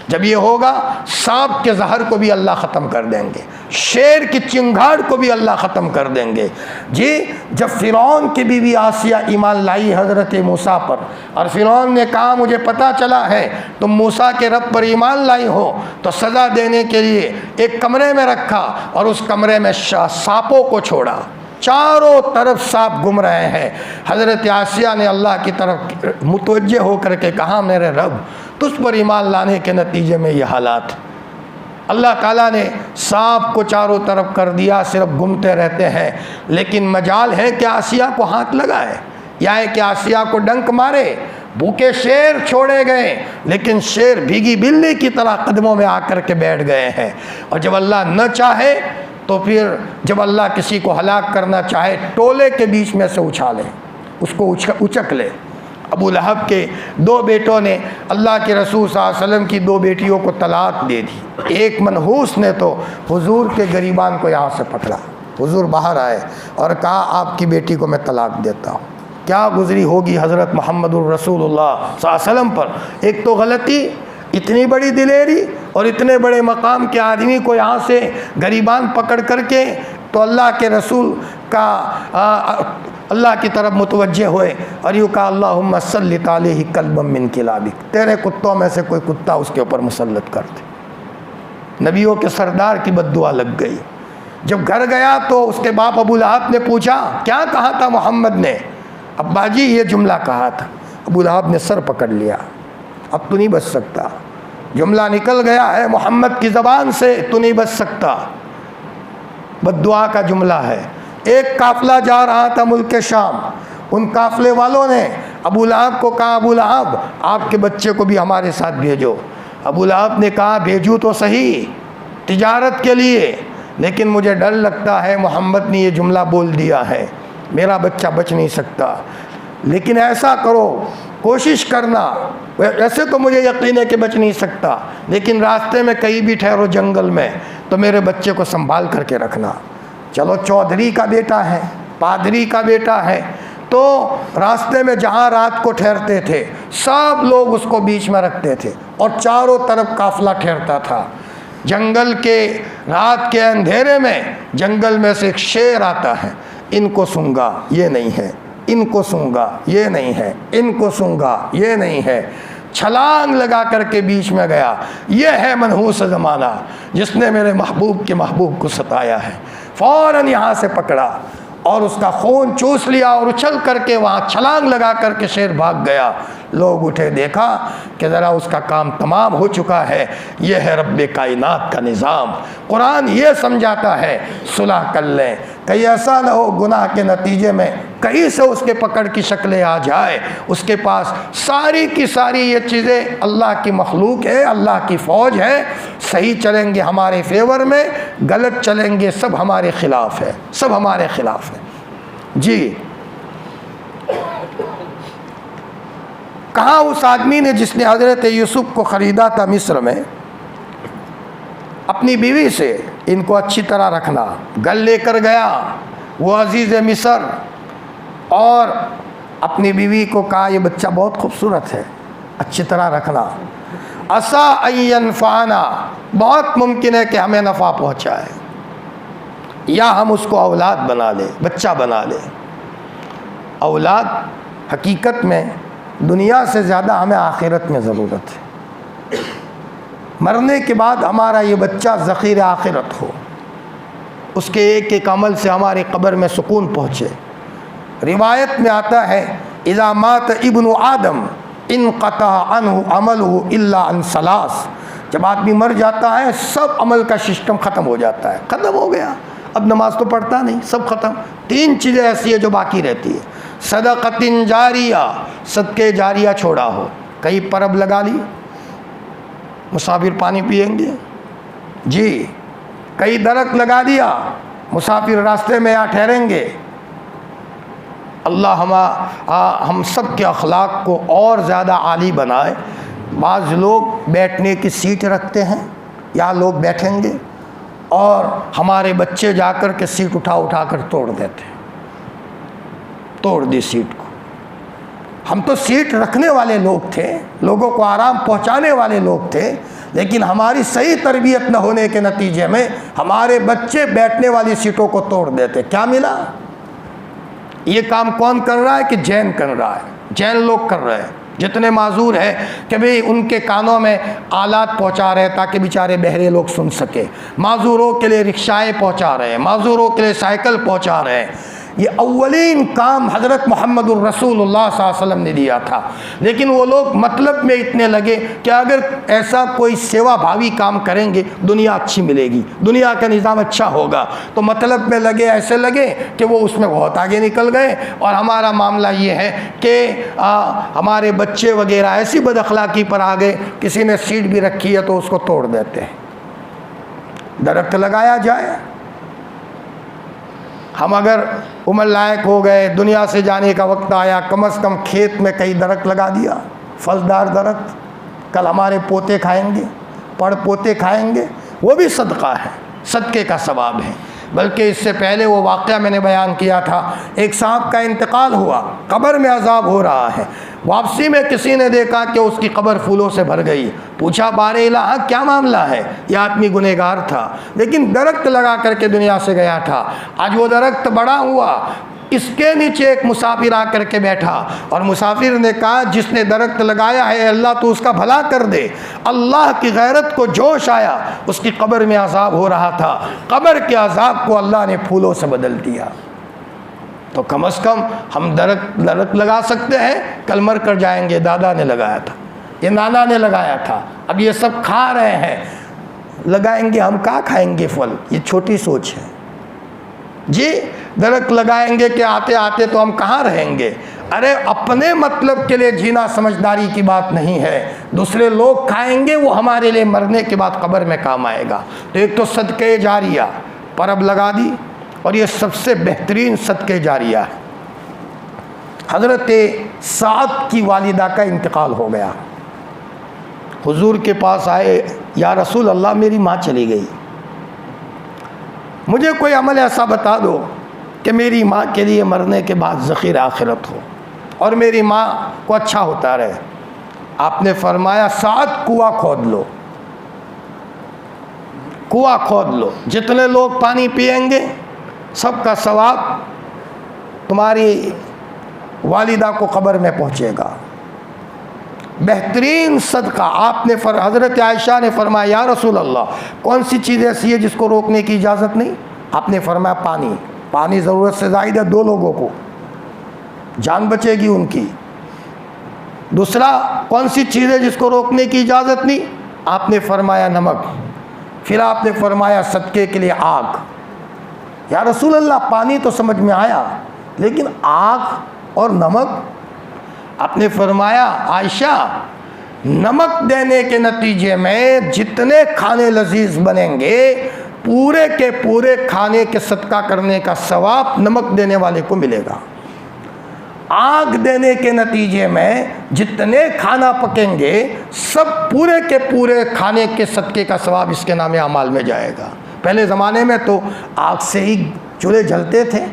जब ये होगा, सांप के जहर को भी अल्लाह ख़त्म कर देंगे, शेर की चिंगाड़ को भी अल्लाह ख़त्म कर देंगे। जी, जब फ़िरौन की बीवी आसिया ईमान लाई हज़रत मूसा पर, और फ़िरौन ने कहा मुझे पता चला है तुम मूसा के रब पर ईमान लाई हो, तो सज़ा देने के लिए एक कमरे में रखा और उस कमरे में सांपों को छोड़ा। चारों तरफ सांप घूम रहे हैं। हज़रत आसिया ने अल्लाह की तरफ मुतवज्जे होकर के कहा, मेरे रब, तुझ पर ईमान लाने के नतीजे में ये हालात। अल्लाह ताला ने सांप को चारों तरफ कर दिया, सिर्फ घूमते रहते हैं। लेकिन मजाल है कि आसिया को हाथ लगाए, या है कि आसिया को डंक मारे। भूखे शेर छोड़े गए, लेकिन शेर भीगी बिल्ली की तरह कदमों में आकर के बैठ गए हैं। और जब अल्लाह न चाहे तो फिर जब अल्लाह किसी को हलाक करना चाहे, टोले के बीच में से उछाले, उसको उचक ले। अबू लहब के 2 बेटों ने अल्लाह के रसूल सल्लल्लाहु अलैहि वसल्लम की 2 बेटियों को तलाक दे दी। एक मनहूस ने तो हुजूर के गरीबान को यहाँ से पकड़ा, हुजूर बाहर आए और कहा आपकी बेटी को मैं तलाक देता हूँ। क्या गुजरी होगी हज़रत मोहम्मदुर रसूलुल्लाह सल्लल्लाहु अलैहि वसल्लम पर। एक तो गलती, इतनी बड़ी दिलेरी, और इतने बड़े मकाम के आदमी को यहाँ से गरीबान पकड़ करके, तो अल्लाह के रसूल का अल्लाह की तरफ मुतवज्जे हुए और यूँ कहा, अल्लाहुम्मा सल्लित अलैहि कल्बम मिन किलाबिक, तेरे कुत्तों में से कोई कुत्ता उसके ऊपर मुसल्लत कर दे। नबियों के सरदार की बद्दुआ लग गई। जब घर गया तो उसके बाप अबू लहब ने पूछा, क्या कहा था मोहम्मद ने? अब्बा जी ये जुमला कहा था। अबू लहब ने सर पकड़ लिया, अब तू नहीं बच सकता, जुमला निकल गया है मोहम्मद की ज़बान से, तू नहीं बच सकता। बद्दुआ का जुमला है। एक काफ़िला जा रहा था मुल्क शाम, उन काफ़िले वालों ने अबू लहब को कहा, अबू लहब आपके बच्चे को भी हमारे साथ भेजो। अबू लहब ने कहा, भेजूँ तो सही तिजारत के लिए, लेकिन मुझे डर लगता है मोहम्मद ने ये जुमला बोल दिया है, मेरा बच्चा बच नहीं सकता। लेकिन ऐसा करो, कोशिश करना, वैसे तो मुझे यकीन है कि बच नहीं सकता, लेकिन रास्ते में कहीं भी ठहरो जंगल में, तो मेरे बच्चे को संभाल करके रखना। चलो, चौधरी का बेटा है, पादरी का बेटा है, तो रास्ते में जहाँ रात को ठहरते थे सब लोग उसको बीच में रखते थे और चारों तरफ काफ़िला ठहरता था। जंगल के रात के अंधेरे में जंगल में से एक शेर आता है, इनको सूंघा ये नहीं है, इनको सूंघा ये नहीं है, इनको सूंघा ये नहीं है, छलांग लगा करके बीच में गया। ये है मनहूस ज़माना जिसने मेरे महबूब के महबूब को सताया है। फ़ौरन यहाँ से पकड़ा और उसका खून चूस लिया और उछल करके वहाँ छलांग लगा करके शेर भाग गया। लोग उठे, देखा कि ज़रा उसका काम तमाम हो चुका है। यह है रब्बे कायनात का निज़ाम। कुरान ये समझाता है सुलह कर लें, कहीं ऐसा न हो गुनाह के नतीजे में कहीं से उसके पकड़ की शक्लें आ जाए। उसके पास सारी की सारी ये चीज़ें अल्लाह की मखलूक है, अल्लाह की फ़ौज है। सही चलेंगे हमारे फेवर में, गलत चलेंगे सब हमारे ख़िलाफ़ है, सब हमारे ख़िलाफ़ है। जी, कहाँ उस आदमी ने जिसने हज़रत यूसुफ को ख़रीदा था मिस्र में, अपनी बीवी से इनको अच्छी तरह रखना, गल लेकर गया वो अजीज़ मिस्र और अपनी बीवी को कहा ये बच्चा बहुत खूबसूरत है, अच्छी तरह रखना। असा अय्यनफ़ाना, बहुत मुमकिन है कि हमें नफ़ा पहुँचाए, या हम उसको औलाद बना लें, बच्चा बना लें। औलाद हकीकत में दुनिया से ज़्यादा हमें आखिरत में ज़रूरत है। मरने के बाद हमारा ये बच्चा ज़ख़ीर आखिरत हो, उसके एक एक अमल से हमारे कब्र में सुकून पहुँचे। रिवायत में आता है, इज़ा मात इब्नु आदम इनक़ता अन्हु अमलहु इल्ला अन सलास, जब आदमी मर जाता है सब अमल का सिस्टम ख़त्म हो जाता है, ख़त्म हो गया, अब नमाज तो पढ़ता नहीं, सब ख़त्म। 3 चीज़ें ऐसी है जो बाकी रहती है। सदक़तिन जारिया, सदके जारिया छोड़ा हो, कहीं परब लगा ली, मुसाफिर पानी पिएंगे। जी, कहीं दरख्त लगा दिया, मुसाफिर रास्ते में यहाँ ठहरेंगे। अल्लाह हम सब के अखलाक को और ज़्यादा आली बनाए। बाज़ लोग बैठने की सीट रखते हैं, यहाँ लोग बैठेंगे और हमारे बच्चे जाकर के सीट उठा कर तोड़ देते हैं, तोड़ दी सीट को। हम तो सीट रखने वाले लोग थे, लोगों को आराम पहुंचाने वाले लोग थे, लेकिन हमारी सही तरबियत न होने के नतीजे में हमारे बच्चे बैठने वाली सीटों को तोड़ देते। क्या मिला? ये काम कौन कर रहा है? कि जैन कर रहा है, जैन लोग कर रहे हैं। जितने माजूर है कि भाई उनके कानों में आलात पहुंचा रहे ताकि बेचारे बहरे लोग सुन सके, माजूरों के लिए रिक्शाएँ पहुंचा रहे हैं, माजूरों के लिए साइकिल पहुंचा रहे हैं। ये अव्वलीन काम हज़रत मुहम्मदुर रसूलुल्लाह सल्लल्लाहु अलैहि वसल्लम ने दिया था। लेकिन वो लोग मतलब में इतने लगे कि अगर ऐसा कोई सेवा भावी काम करेंगे दुनिया अच्छी मिलेगी, दुनिया का निज़ाम अच्छा होगा, तो मतलब में लगे, ऐसे लगे कि वो उसमें बहुत आगे निकल गए। और हमारा मामला ये है कि हमारे बच्चे वगैरह ऐसी बदअखलाकी पर आ गए, किसी ने सीट भी रखी है तो उसको तोड़ देते हैं। दरख्त लगाया जाए। हम अगर उम्र लायक हो गए, दुनिया से जाने का वक्त आया, कम से कम खेत में कई दरख्त लगा दिया, फलदार दरख्त। कल हमारे पोते खाएंगे, पड़ पोते खाएंगे, वो भी सदका है, सदक़े का सवाब है। बल्कि इससे पहले वो वाक़या मैंने बयान किया था, एक साहब का इंतकाल हुआ, कब्र में अजाब हो रहा है। वापसी में किसी ने देखा कि उसकी कब्र फूलों से भर गई। पूछा, बारे इलाहा क्या मामला है? यह आदमी गुनहगार था, लेकिन दरख्त लगा करके दुनिया से गया था। आज वो दरख्त बड़ा हुआ, इसके नीचे एक मुसाफिर आकर के बैठा और मुसाफिर ने कहा, जिसने दरख्त लगाया है अल्लाह तो उसका भला कर दे। अल्लाह की गैरत को जोश आया, उसकी कब्र में अजाब हो रहा था, कब्र के अजाब को अल्लाह ने फूलों से बदल दिया। तो कम से कम हम दरख्त लगा सकते हैं। कल मर कर जाएंगे, दादा ने लगाया था, ये नाना ने लगाया था, अब ये सब खा रहे हैं, लगाएंगे हम क्या खाएंगे फल? ये छोटी सोच है जी। दरख्त लगाएंगे कि आते आते तो हम कहाँ रहेंगे? अरे अपने मतलब के लिए जीना समझदारी की बात नहीं है। दूसरे लोग खाएंगे, वो हमारे लिए मरने के बाद कब्र में काम आएगा। तो एक तो सदक़े जारिया पर अब लगा दी, और ये सबसे बेहतरीन सदक़े जारिया है। हज़रत साद की वालिदा का इंतकाल हो गया। हुजूर के पास आए, या रसूल अल्लाह मेरी माँ चली गई, मुझे कोई अमल ऐसा बता दो कि मेरी माँ के लिए मरने के बाद ज़ख़ीर आखिरत हो और मेरी माँ को अच्छा होता रहे। आपने फरमाया, साद कुआं खोद लो, कुआं खोद लो, जितने लोग पानी पिएंगे सबका सवाब तुम्हारी वालिदा को कब्र में पहुँचेगा। बेहतरीन सदका। आपने हज़रत आयशा ने फरमाया, या रसूल अल्लाह कौन सी चीज़ ऐसी है जिसको रोकने की इजाज़त नहीं? आपने फरमाया, पानी। पानी ज़रूरत से ज़ायदा 2 लोगों को, जान बचेगी उनकी। दूसरा, कौन सी चीज़ है जिसको रोकने की इजाज़त नहीं? आपने फरमाया, नमक। फिर आपने फरमाया, सदक़े के लिए आग। या रसूल अल्लाह पानी तो समझ में आया, लेकिन आग और नमक? आपने फरमाया, आयशा नमक देने के नतीजे में जितने खाने लजीज बनेंगे, पूरे के पूरे खाने के सदका करने का सवाब नमक देने वाले को मिलेगा। आग देने के नतीजे में जितने खाना पकेंगे, सब पूरे के पूरे खाने के सदके का सवाब इसके नामे अमाल में जाएगा। पहले ज़माने में तो आग से ही चूल्हे जलते थे।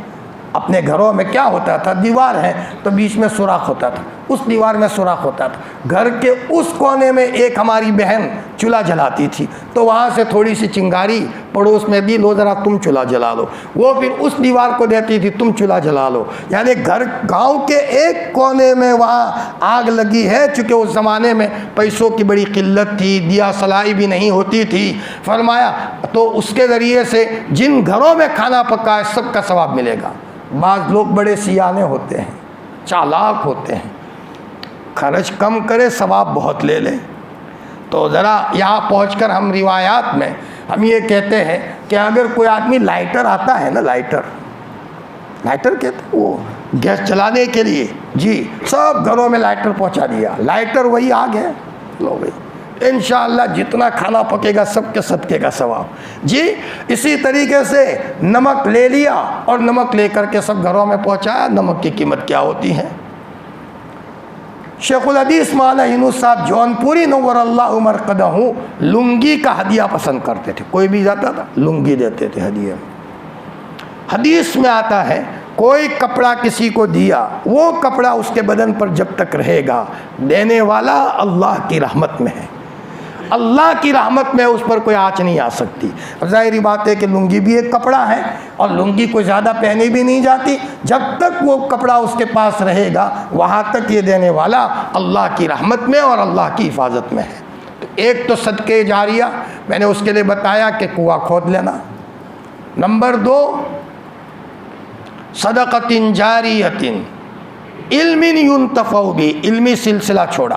अपने घरों में क्या होता था, दीवार है तो बीच में सुराख होता था, उस दीवार में सुराख होता था। घर के उस कोने में एक हमारी बहन चूल्हा जलाती थी, तो वहाँ से थोड़ी सी चिंगारी पड़ोस में दी, लो ज़रा तुम चूल्हा जला लो। वो फिर उस दीवार को देती थी, तुम चूल्हा जला लो। यानी घर गांव के एक कोने में वहाँ आग लगी है। चूँकि उस ज़माने में पैसों की बड़ी किल्लत थी, दिया सलाई भी नहीं होती थी। फरमाया तो उसके ज़रिए से जिन घरों में खाना पका है सबका सवाब मिलेगा। बाज़ लोग बड़े सियाने होते हैं, चालाक होते हैं, खर्च कम करे सवाब बहुत ले ले। तो ज़रा यहाँ पहुँचकर हम रिवायात में हम ये कहते हैं कि अगर कोई आदमी लाइटर आता है ना, लाइटर कहते हैं वो गैस जलाने के लिए, जी सब घरों में लाइटर पहुँचा दिया। लाइटर वही आग है, लो भाई इंशाअल्लाह जितना खाना पकेगा सबके सदके का सवाब। जी इसी तरीके से नमक ले लिया और नमक लेकर के सब घरों में पहुंचाया। नमक की कीमत क्या होती है? शेखुल हदीस मौलाना यूनुस साहब जौनपुरी नव्वरल्लाहु मरक़दहू लुंगी का हदिया पसंद करते थे। कोई भी जाता था लुंगी देते थे हदिया। हदीस में आता है, कोई कपड़ा किसी को दिया, वो कपड़ा उसके बदन पर जब तक रहेगा देने वाला अल्लाह की रहमत में है। अल्लाह की रहमत में उस पर कोई आँच नहीं आ सकती। ज़ाहिरी बात है कि लुंगी भी एक कपड़ा है और लुंगी कोई ज़्यादा पहनी भी नहीं जाती। जब तक वो कपड़ा उसके पास रहेगा वहाँ तक ये देने वाला अल्लाह की रहमत में और अल्लाह की हिफाजत में है। तो एक तो सदके जारिया, मैंने उसके लिए बताया कि कुआं खोद लेना। नंबर 2 सदक़तिन जारियतिन इल्मिन युन्तफ़उ बि, इल्मी सिलसिला छोड़ा।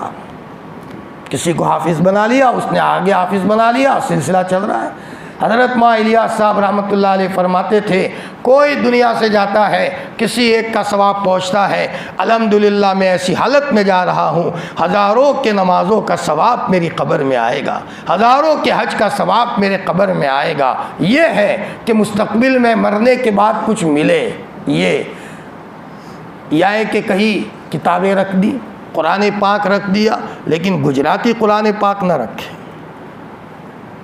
किसी को हाफिज़ बना लिया, उसने आगे हाफिज़ बना लिया, सिलसिला चल रहा है। हज़रत माँ इलियास साहब रहमतुल्लाह अलैह फरमाते थे, कोई दुनिया से जाता है, किसी एक का सवाब पहुँचता है, अल्हम्दुलिल्लाह मैं ऐसी हालत में जा रहा हूँ, हज़ारों के नमाज़ों का सवाब मेरी कब्र में आएगा, हज़ारों के हज का सवाब मेरे कब्र में आएगा। ये है कि मुस्तक़बिल में मरने के बाद कुछ मिले। ये या है कि कहीं किताबें रख दी, कुरान पाक रख दिया, लेकिन गुजराती कुरान पाक न रखे।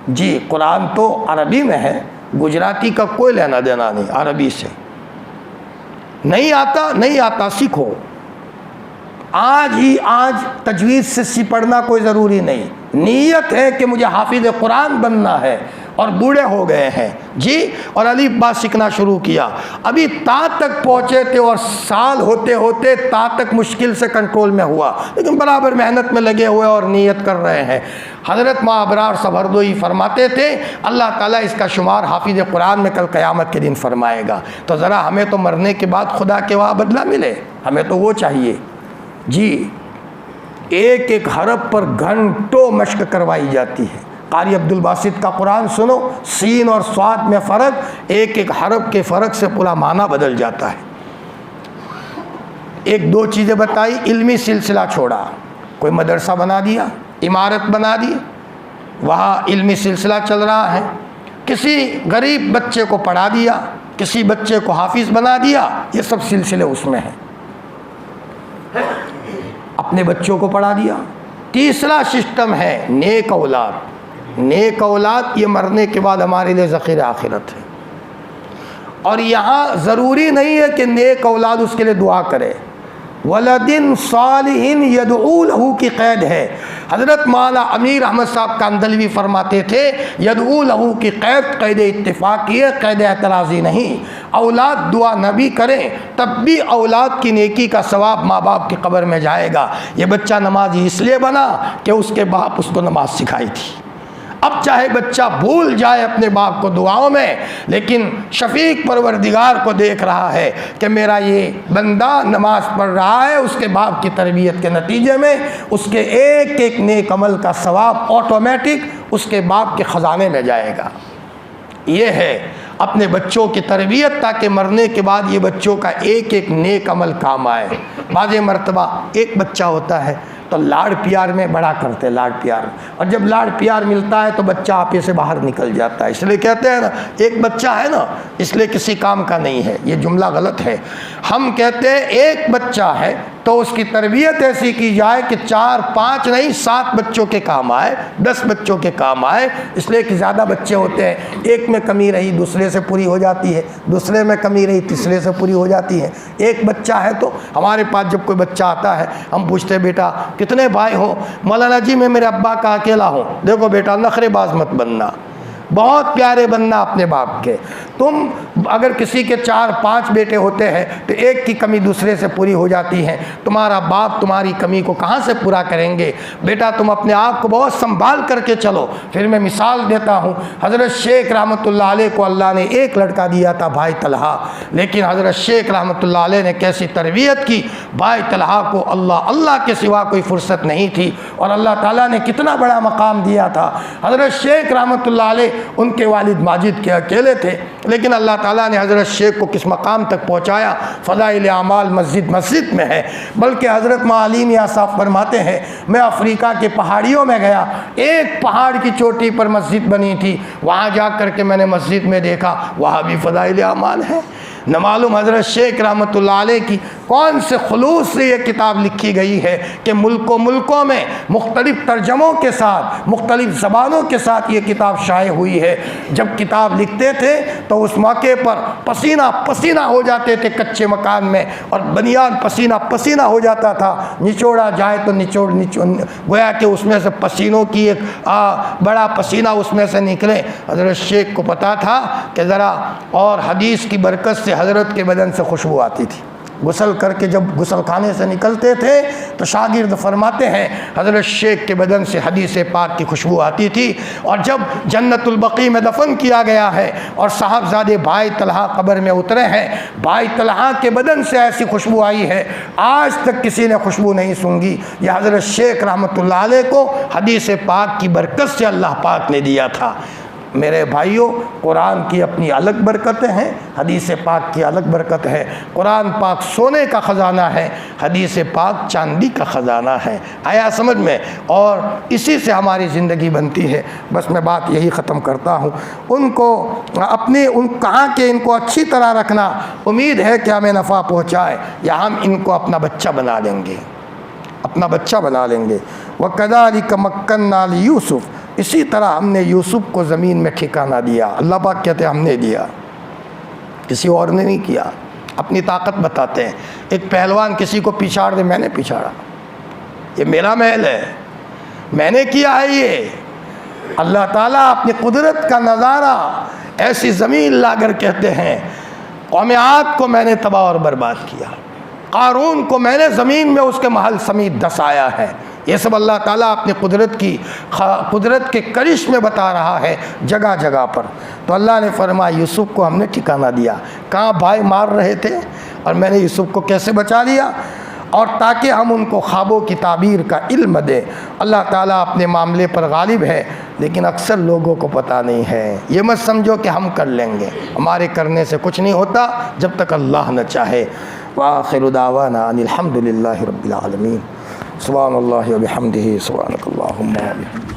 जी, कुरान तो अरबी में है, गुजराती का कोई लेना देना नहीं, अरबी से नहीं आता सीखो। आज तजवीज़ से पढ़ना कोई ज़रूरी नहीं। नीयत है कि मुझे हाफिज़ कुरान बनना है और बूढ़े हो गए हैं जी, और अलीफ बा सीखना शुरू किया, अभी ता तक पहुँचे थे और साल होते होते ता तक मुश्किल से कंट्रोल में हुआ, लेकिन बराबर मेहनत में लगे हुए और नीयत कर रहे हैं। हज़रत माँ अबरार सबरदोई फरमाते थे, अल्लाह ताला इसका शुमार हाफिज़ कुरान में कल क़यामत के दिन फरमाएगा। तो ज़रा हमें तो मरने के बाद खुदा के वहाँ बदला मिले, हमें तो वो चाहिए जी। एक एक हरफ पर घंटों मश्क करवाई जाती है। कारी अब्दुल बासित का कुरान सुनो, सीन और स्वाद में फ़र्क, एक एक हरफ के फ़र्क से पूरा माना बदल जाता है। एक दो चीज़ें बताई, इल्मी सिलसिला छोड़ा, कोई मदरसा बना दिया, इमारत बना दी, वहाँ इल्मी सिलसिला चल रहा है, किसी गरीब बच्चे को पढ़ा दिया, किसी बच्चे को हाफिज़ बना दिया, ये सब सिलसिले उसमें हैं। अपने बच्चों को पढ़ा दिया। तीसरा सिस्टम है नेक औलाद। नेक औलाद ये मरने के बाद हमारे लिए ज़ख़ीरा आखिरत है, और यहाँ ज़रूरी नहीं है कि नेक औलाद उसके लिए दुआ करे। वलदिन सालिहिन यदऊ लहू की क़ैद है। हज़रत मौलाना अमीर अहमद साहब कांदलवी फरमाते थे, यदऊ लहू की क़ैद इत्तिफ़ाक़ी है, क़ैद एतराज़ी नहीं। औलाद दुआ न भी करें तब भी औलाद की नेकी का सवाब माँ बाप की कब्र में जाएगा। ये बच्चा नमाज़ी इसलिए बना कि उसके बाप उसको नमाज सिखाई थी। अब चाहे बच्चा भूल जाए अपने बाप को दुआओं में, लेकिन शफीक परवरदिगार को देख रहा है कि मेरा ये बंदा नमाज पढ़ रहा है, उसके बाप की तरबियत के नतीजे में उसके एक एक नेक अमल का सवाब ऑटोमेटिक उसके बाप के ख़जाने में जाएगा। ये है अपने बच्चों की तरबियत, ताकि मरने के बाद ये बच्चों का एक एक नेक अमल काम आए। बाज़ मरतबा एक बच्चा होता है तो लाड़ प्यार में बड़ा करते, लाड़ प्यार, और जब लाड़ प्यार मिलता है तो बच्चा आपे से बाहर निकल जाता है। इसलिए कहते हैं ना, एक बच्चा है ना इसलिए किसी काम का नहीं है, ये जुमला गलत है। हम कहते हैं एक बच्चा है तो उसकी तरबियत ऐसी की जाए कि 4 5 नहीं 7 बच्चों के काम आए, 10 बच्चों के काम आए। इसलिए कि ज़्यादा बच्चे होते हैं, एक में कमी रही दूसरे से पूरी हो जाती है, दूसरे में कमी रही तीसरे से पूरी हो जाती है। एक बच्चा है तो हमारे पास जब कोई बच्चा आता है हम पूछते हैं, बेटा कितने भाई हो? मौलाना जी मैं मेरे अब्बा का अकेला हूँ। देखो बेटा नखरेबाज मत बनना, बहुत प्यारे बनना अपने बाप के। तुम अगर किसी के 4 5 बेटे होते हैं तो एक की कमी दूसरे से पूरी हो जाती है, तुम्हारा बाप तुम्हारी कमी को कहाँ से पूरा करेंगे? बेटा तुम अपने आप को बहुत संभाल करके चलो। फिर मैं मिसाल देता हूँ, हज़रत शेख रहमतुल्लाह अलैह को अल्लाह ने एक लड़का दिया था, भाई तलहा, लेकिन हज़रत शेख रहमतुल्लाह अलैह ने कैसी तरबियत की, भाई तलहा को अल्लाह के सिवा कोई फुर्सत नहीं थी, और अल्लाह ताला ने कितना बड़ा मकाम दिया था। हज़रत शेख रहमतुल्लाह अलैह उनके वालिद माजिद के अकेले थे, लेकिन अल्लाह ताला ने हज़रत शेख को किस मकाम तक पहुँचाया, फ़ज़ाइल आमाल मस्जिद में है। बल्कि हज़रत मालीम या साहब फरमाते हैं, मैं अफ्रीका के पहाड़ियों में गया, एक पहाड़ की चोटी पर मस्जिद बनी थी, वहाँ जा कर के मैंने मस्जिद में देखा, वहाँ भी फ़ज़ाइल आमाल है। न मालूम हज़रत शेख रहमतुल्लाह अलैह की कौन से खुलूस से ये किताब लिखी गई है कि मुल्कों में मुख्तलिफ़ तर्जमों के साथ, मुख्तलिफ़ ज़बानों के साथ ये किताब शाये हुई है। जब किताब लिखते थे तो उस मौके पर पसीना पसीना हो जाते थे कच्चे मकान में, और बनियान पसीना पसीना हो जाता था, निचोड़ा जाए तो निचोड़ गोया कि उसमें से पसीनों की एक बड़ा पसीना उसमें से निकले। हज़रत शेख को पता था कि ज़रा और हदीस की बरकत से हज़रत के बदन से खुशबू आती थी। गुसल करके जब गुसल खाने से निकलते थे तो शागिर्द फरमाते हैं हज़रत शेख के बदन से हदीस पाक की खुशबू आती थी। और जब जन्नतुल बकी में दफन किया गया है और साहबजादे भाई तलहा कब्र में उतरे हैं, भाई तलहा के बदन से ऐसी खुशबू आई है आज तक किसी ने खुशबू नहीं सूंघी। यह हज़रत शेख रहमतुल्लाह अलैह को हदीस पाक की बरकत से अल्लाह पाक ने दिया था। मेरे भाइयों, कुरान की अपनी अलग बरकतें हैं, हदीस पाक की अलग बरकत है। कुरान पाक सोने का ख़जाना है, हदीस पाक चांदी का ख़जाना है। आया समझ में? और इसी से हमारी ज़िंदगी बनती है। बस मैं बात यही ख़त्म करता हूँ। उनको अपने कहाँ के इनको अच्छी तरह रखना, उम्मीद है कि हमें नफ़ा पहुँचाए, या हम इनको अपना बच्चा बना लेंगे, अपना बच्चा बना लेंगे। वकज़ालिक मक्कन्ना लियूसुफ़, इसी तरह हमने यूसुफ को ज़मीन में ठिकाना दिया। अल्लाह पाक कहते हैं हमने दिया, किसी और ने नहीं किया। अपनी ताकत बताते हैं। एक पहलवान किसी को पिछाड़ दे, मैंने पिछाड़ा, ये मेरा महल है, मैंने किया है। ये अल्लाह ताला अपनी कुदरत का नज़ारा ऐसी ज़मीन लाकर कहते हैं कौम आद को मैंने तबाह और बर्बाद किया, कारून को मैंने ज़मीन में उसके महल समीत धसाया है। ये सब अल्लाह ताला अपनी कुदरत के करिश्मे में बता रहा है जगह जगह पर। तो अल्लाह ने फरमाया यूसुफ को हमने ठिकाना दिया। कहाँ भाई मार रहे थे और मैंने यूसुफ को कैसे बचा लिया, और ताकि हम उनको ख्वाबों की ताबीर का इल्म दें। अल्लाह ताला अपने मामले पर गालिब है, लेकिन अक्सर लोगों को पता नहीं है। ये मत समझो कि हम कर लेंगे, हमारे करने से कुछ नहीं होता जब तक अल्लाह न चाहे। वाखिरु दावाना अनिल हम्दुलिल्लाहि रब्बिल आलमीन। सुब्हानल्लाहि व बिहम्दिही सुब्हानकल्लाहुम्मा व बिहम्दिक।